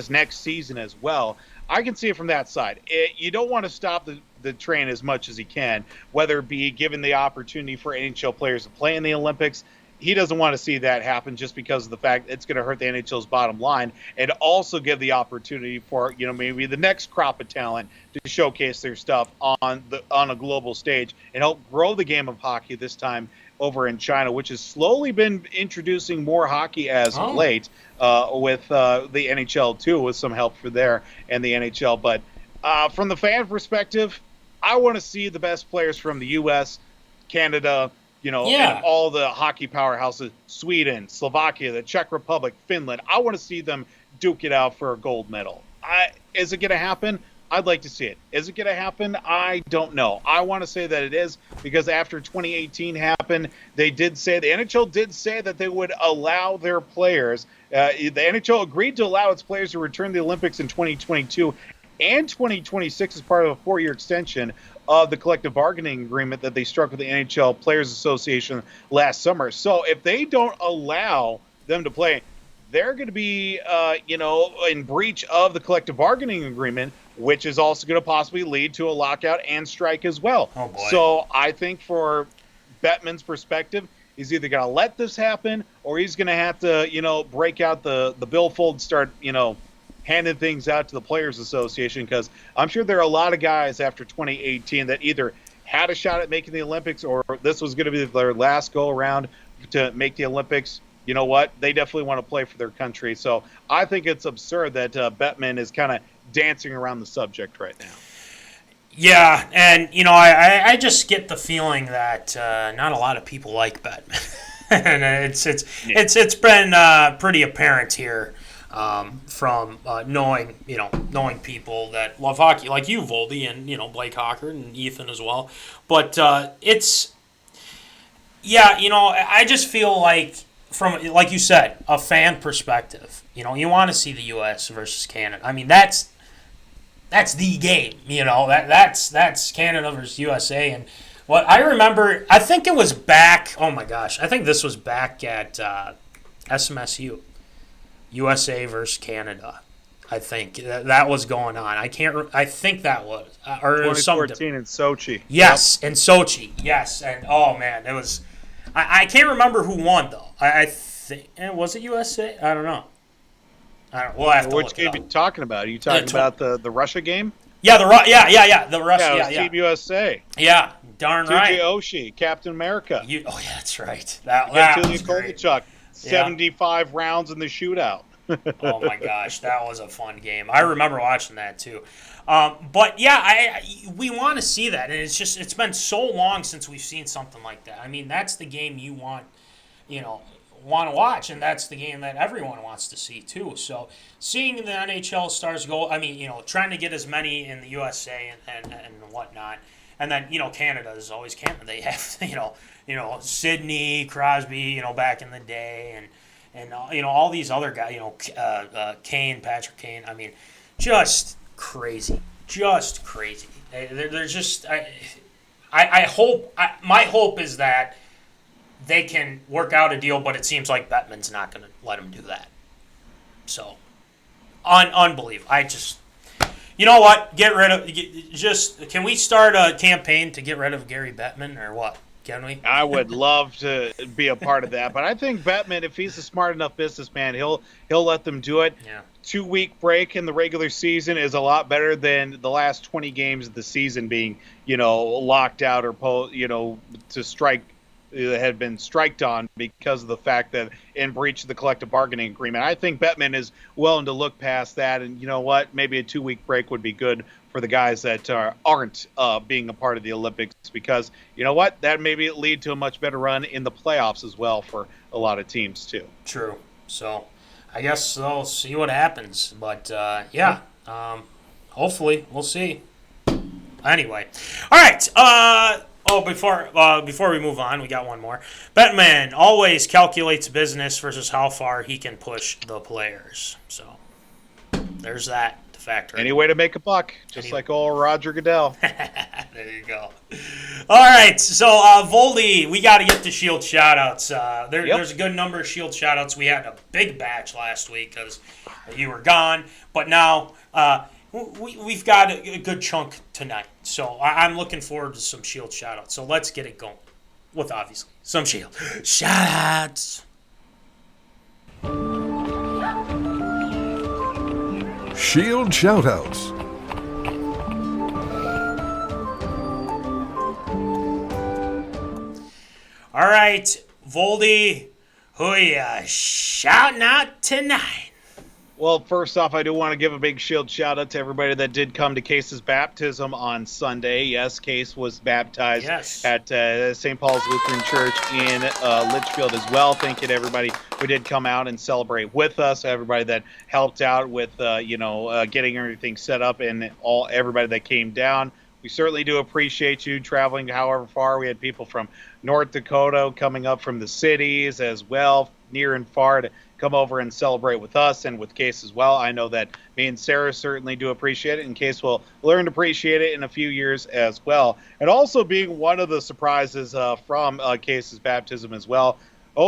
next season as well. I can see it from that side. You don't want to stop the train as much as you can, whether it be given the opportunity for NHL players to play in the Olympics. He doesn't want to see that happen just because of the fact it's going to hurt the NHL's bottom line, and also give the opportunity for maybe the next crop of talent to showcase their stuff on a global stage and help grow the game of hockey this time over in China, which has slowly been introducing more hockey as of late with the NHL too, with some help for there and the NHL. But from the fan perspective, I want to see the best players from the U.S., Canada, and all the hockey powerhouses, Sweden, Slovakia, the Czech Republic, Finland. I want to see them duke it out for a gold medal. Is it going to happen? I'd like to see it. Is it going to happen? I don't know. I want to say that it is, because after 2018 happened, the NHL did say that they would allow their players, the NHL agreed to allow its players to return to the Olympics in 2022 and 2026 as part of a 4-year extension of the collective bargaining agreement that they struck with the NHL Players Association last summer. So if they don't allow them to play, they're going to be, in breach of the collective bargaining agreement, which is also going to possibly lead to a lockout and strike as well. Oh boy. So I think for Bettman's perspective, he's either going to let this happen or he's going to have to, break out the billfold and start, handing things out to the Players Association, because I'm sure there are a lot of guys after 2018 that either had a shot at making the Olympics or this was going to be their last go around to make the Olympics. you know what? They definitely want to play for their country. So I think it's absurd that Bettman is kind of dancing around the subject right now. Yeah, and I just get the feeling that not a lot of people like Bettman, and it's been pretty apparent here from knowing people that love hockey like you, Voldy, and Blake Hawker and Ethan as well. But I just feel like, from, like you said, a fan perspective, you want to see the U.S. versus Canada. I mean, that's the game, that's Canada versus USA. And what I remember, I think it was back, oh my gosh, I think this was back at SMSU, USA versus Canada. I think that was going on. I think that was, or it was 2014 in Sochi. Yes, in Sochi, yes. And, oh man, it was, I can't remember who won, though. I think, was it USA? I don't know. We'll have to Which look game it are you up. talking about? Are you talking about the Russia game? Yeah, the Russia. Yeah, it was Team USA. Yeah, darn right. TJ Oshie, Captain America. Oh yeah, that's right. That was great. Kovalchuk, 75 rounds in the shootout. Oh my gosh, that was a fun game. I remember watching that too. But yeah, we want to see that, and it's been so long since we've seen something like that. I mean, that's the game you want to watch, and that's the game that everyone wants to see too. So seeing the NHL stars go, I mean, trying to get as many in the USA and whatnot, and then Canada is always Canada. They have Sidney Crosby, back in the day, and all these other guys, Patrick Kane. I mean, just crazy. They're just. I hope. My hope is that they can work out a deal, but it seems like Bettman's not going to let him do that. So, unbelievable. I just, you know what? Can we start a campaign to get rid of Gary Bettman, or what? Can we? I would love to be a part of that, but I think Bettman, if he's a smart enough businessman, he'll let them do it. Yeah. 2-week break in the regular season is a lot better than the last 20 games of the season being, locked out or to strike. Had been striked on because of the fact that in breach of the collective bargaining agreement. I think Bettman is willing to look past that, and you know what? Maybe a 2-week break would be good for the guys that aren't being a part of the Olympics, because you know what? That maybe lead to a much better run in the playoffs as well for a lot of teams too. True. So I guess we'll see what happens, but hopefully we'll see. Anyway, all right. Before we move on, we got one more. Bettman always calculates business versus how far he can push the players. So there's that to factor. Any way to make a buck, just like old Roger Goodell. There you go. All right, so Voldy, we got to get to Shield shoutouts. There's a good number of Shield shoutouts. We had a big batch last week because you were gone, but now we've got a good chunk tonight. So I'm looking forward to some Shield shoutouts. So let's get it going with, obviously, some Shield shoutouts. Shield shoutouts. All right, Voldy, who are you shouting out tonight? Well, first off, I do want to give a big Shield shout-out to everybody that did come to Case's baptism on Sunday. Yes, Case was baptized at St. Paul's Lutheran Church in Litchfield as well. Thank you to everybody who did come out and celebrate with us, everybody that helped out with, getting everything set up, and everybody that came down. We certainly do appreciate you traveling however far. We had people from North Dakota coming up from the cities as well, near and far, to come over and celebrate with us and with Case as well. I know that me and Sarah certainly do appreciate it, and Case will learn to appreciate it in a few years as well. And also being one of the surprises from Case's baptism as well,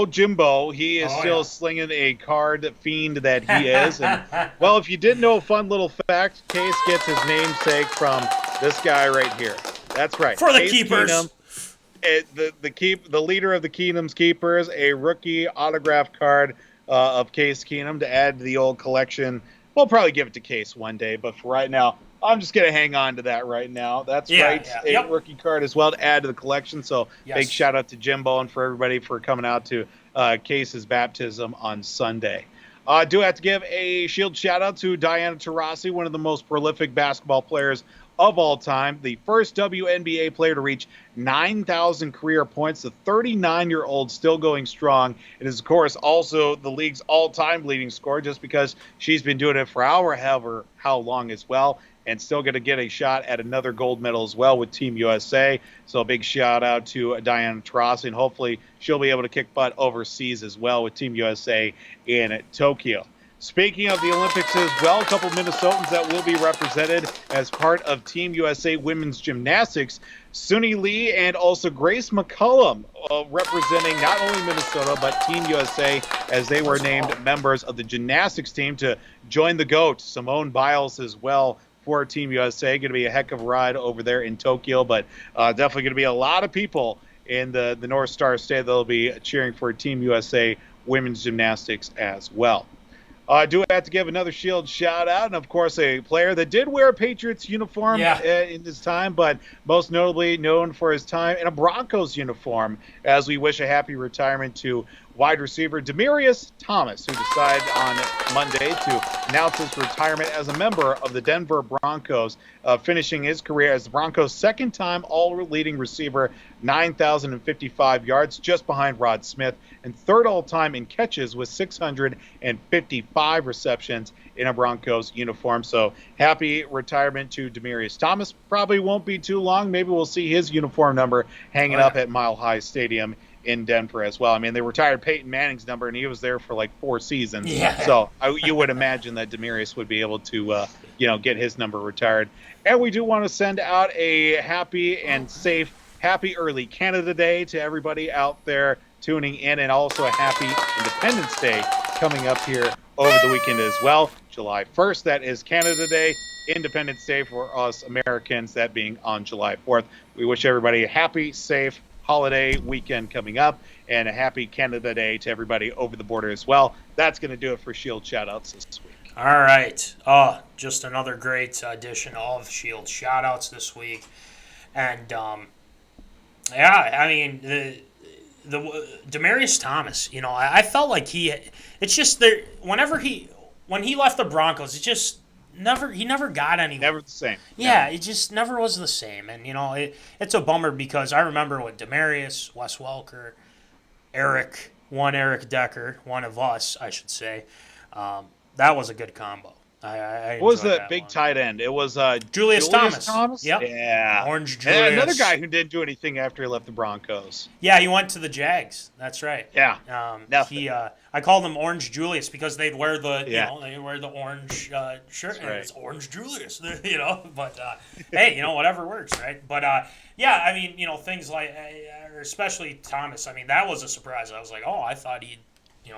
Jimbo, he is still slinging a card fiend that he is. And, well, if you didn't know a fun little fact, Case gets his namesake from this guy right here. That's right. For the Case keepers. Keenum, the leader of the Keenum's keepers, a rookie autograph card of Case Keenum to add to the old collection. We'll probably give it to Case one day, but for right now, I'm just going to hang on to that right now. That's right. A rookie card as well to add to the collection. So big shout out to Jimbo and for everybody for coming out to Case's baptism on Sunday. Do have to give a Shield shout-out to Diana Taurasi, one of the most prolific basketball players of all time, the first WNBA player to reach 9,000 career points, the 39-year-old still going strong. It is, of course, also the league's all-time leading scorer just because she's been doing it for however how long as well, and still going to get a shot at another gold medal as well with Team USA. So a big shout-out to Diana Taurasi, and hopefully she'll be able to kick butt overseas as well with Team USA in Tokyo. Speaking of the Olympics as well, a couple Minnesotans that will be represented as part of Team USA Women's Gymnastics. Suni Lee and also Grace McCullum representing not only Minnesota but Team USA as they were named members of the gymnastics team to join the GOAT, Simone Biles, as well for Team USA. Going to be a heck of a ride over there in Tokyo, but definitely going to be a lot of people in the North Star State that will be cheering for Team USA Women's Gymnastics as well. I do have to give another Shield shout-out, and, of course, a player that did wear a Patriots uniform in his time, but most notably known for his time in a Broncos uniform, as we wish a happy retirement to wide receiver Demaryius Thomas, who decided on Monday to announce his retirement as a member of the Denver Broncos, finishing his career as the Broncos' second-time all-leading receiver, 9,055 yards, just behind Rod Smith, and third all-time in catches with 655 receptions in a Broncos uniform. So happy retirement to Demaryius Thomas. Probably won't be too long. Maybe we'll see his uniform number hanging up at Mile High Stadium in Denver as well. I mean, they retired Peyton Manning's number, and he was there for like 4 seasons. Yeah. So you would imagine that Demaryius would be able to, get his number retired. And we do want to send out a happy and safe, happy early Canada Day to everybody out there tuning in, and also a happy Independence Day coming up here over the weekend as well. July 1st, that is Canada Day. Independence Day for us Americans, that being on July 4th. We wish everybody a happy, safe holiday weekend coming up, and a happy Canada Day to everybody over the border as well. That's going to do it for Shield Shoutouts this week. All right. Just another great edition of Shield Shoutouts this week. And, the Demaryius Thomas, I felt like it's just there, when he left the Broncos, it just, he never got anywhere. Never the same. Yeah, it just never was the same. And, it's a bummer because I remember with Demaryius, Wes Welker, Eric Decker, one of us, I should say, that was a good combo. I what was the big tight end? It was Julius Thomas. Yep. Yeah. Orange Julius. And another guy who didn't do anything after he left the Broncos. Yeah, he went to the Jags. That's right. Yeah. I called him Orange Julius because they'd wear they wear the orange shirt, and it's Orange Julius. But hey, whatever works, right? But things like, especially Thomas. I mean, that was a surprise. I was like, I thought he'd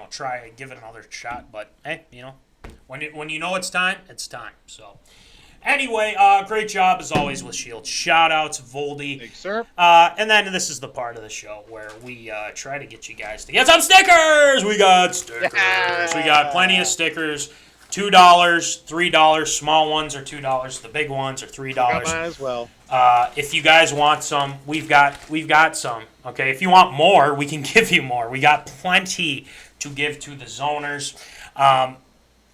try give it another shot, but hey, when it's time, it's time. So, anyway, great job as always with Shield shoutouts, Voldy. Thanks, sir. And then this is the part of the show where we try to get you guys to get some stickers. We got stickers. Yeah. We got plenty of stickers. $2, $3. Small ones are $2. The big ones are $3. Got mine as well. If you guys want some, we've got some. Okay, if you want more, we can give you more. We got plenty to give to the zoners.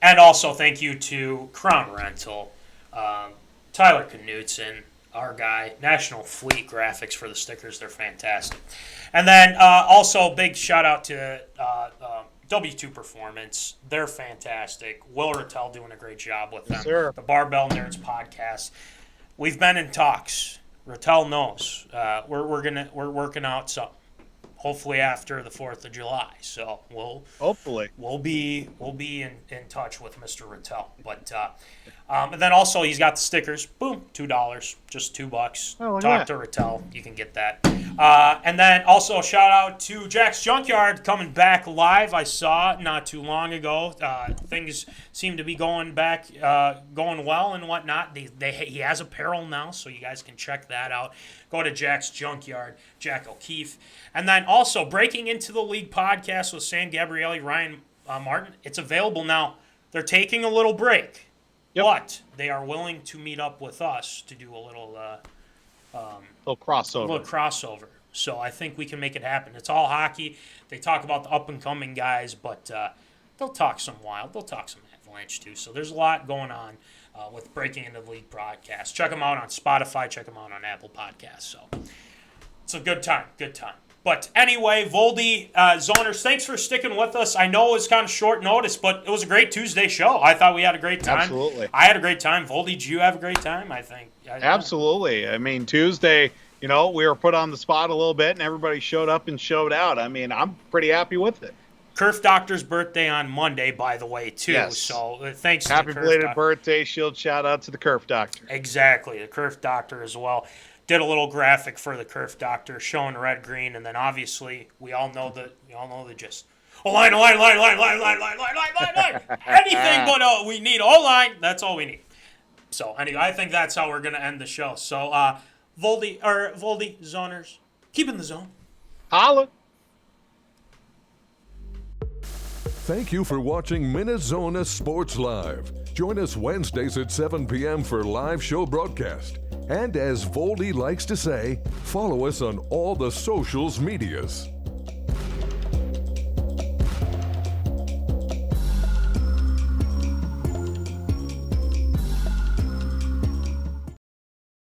And also thank you to Crown Rental, Tyler Knutson, our guy, National Fleet Graphics for the stickers. They're fantastic. And then also big shout out to W2 Performance. They're fantastic. Will Rattel doing a great job with them. Sure. The Barbell Nerds podcast. We've been in talks. Rattel knows. We're working out something. Hopefully after the 4th of July. So we'll be in touch with Mr. Rattel. But and then also he's got the stickers. Boom, $2, just $2. Talk to Rattel, you can get that. And then also shout out to Jack's Junkyard coming back live. I saw not too long ago. Things seem to be going well and whatnot. He has apparel now, so you guys can check that out. Go to Jack's Junkyard, Jack O'Keefe. And then also Breaking Into the League podcast with Sam Gabrielli, Ryan Martin. It's available now. They're taking a little break, but they are willing to meet up with us to do a little crossover. So I think we can make it happen. It's all hockey. They talk about the up-and-coming guys, but they'll talk some Wild. They'll talk some Avalanche, too. So there's a lot going on with Breaking Into the League broadcast. Check them out on Spotify. Check them out on Apple Podcasts. So it's a good time. Good time. But anyway, Voldy, Zoners, thanks for sticking with us. I know it was kind of short notice, but it was a great Tuesday show. I thought we had a great time. Absolutely. I had a great time. Voldy, did you have a great time? I think. Absolutely. I mean, Tuesday, we were put on the spot a little bit, and everybody showed up and showed out. I mean, I'm pretty happy with it. Kerf Doctor's birthday on Monday, by the way, too. Yes. So thanks to Happy the Kerf belated Doctor. birthday. Shield shout out to the Kerf Doctor. Exactly. The Kerf Doctor as well. Did a little graphic for the Kerf Doctor showing red, green, and then obviously we all know the gist. Line. Anything but we need O-line. That's all we need. So anyway, I think that's how we're gonna end the show. So Voldy Zoners, keep in the zone. Holla. Thank you for watching MinneZona Sports Live. Join us Wednesdays at 7 p.m. for live show broadcast. And as Voldy likes to say, follow us on all the socials medias.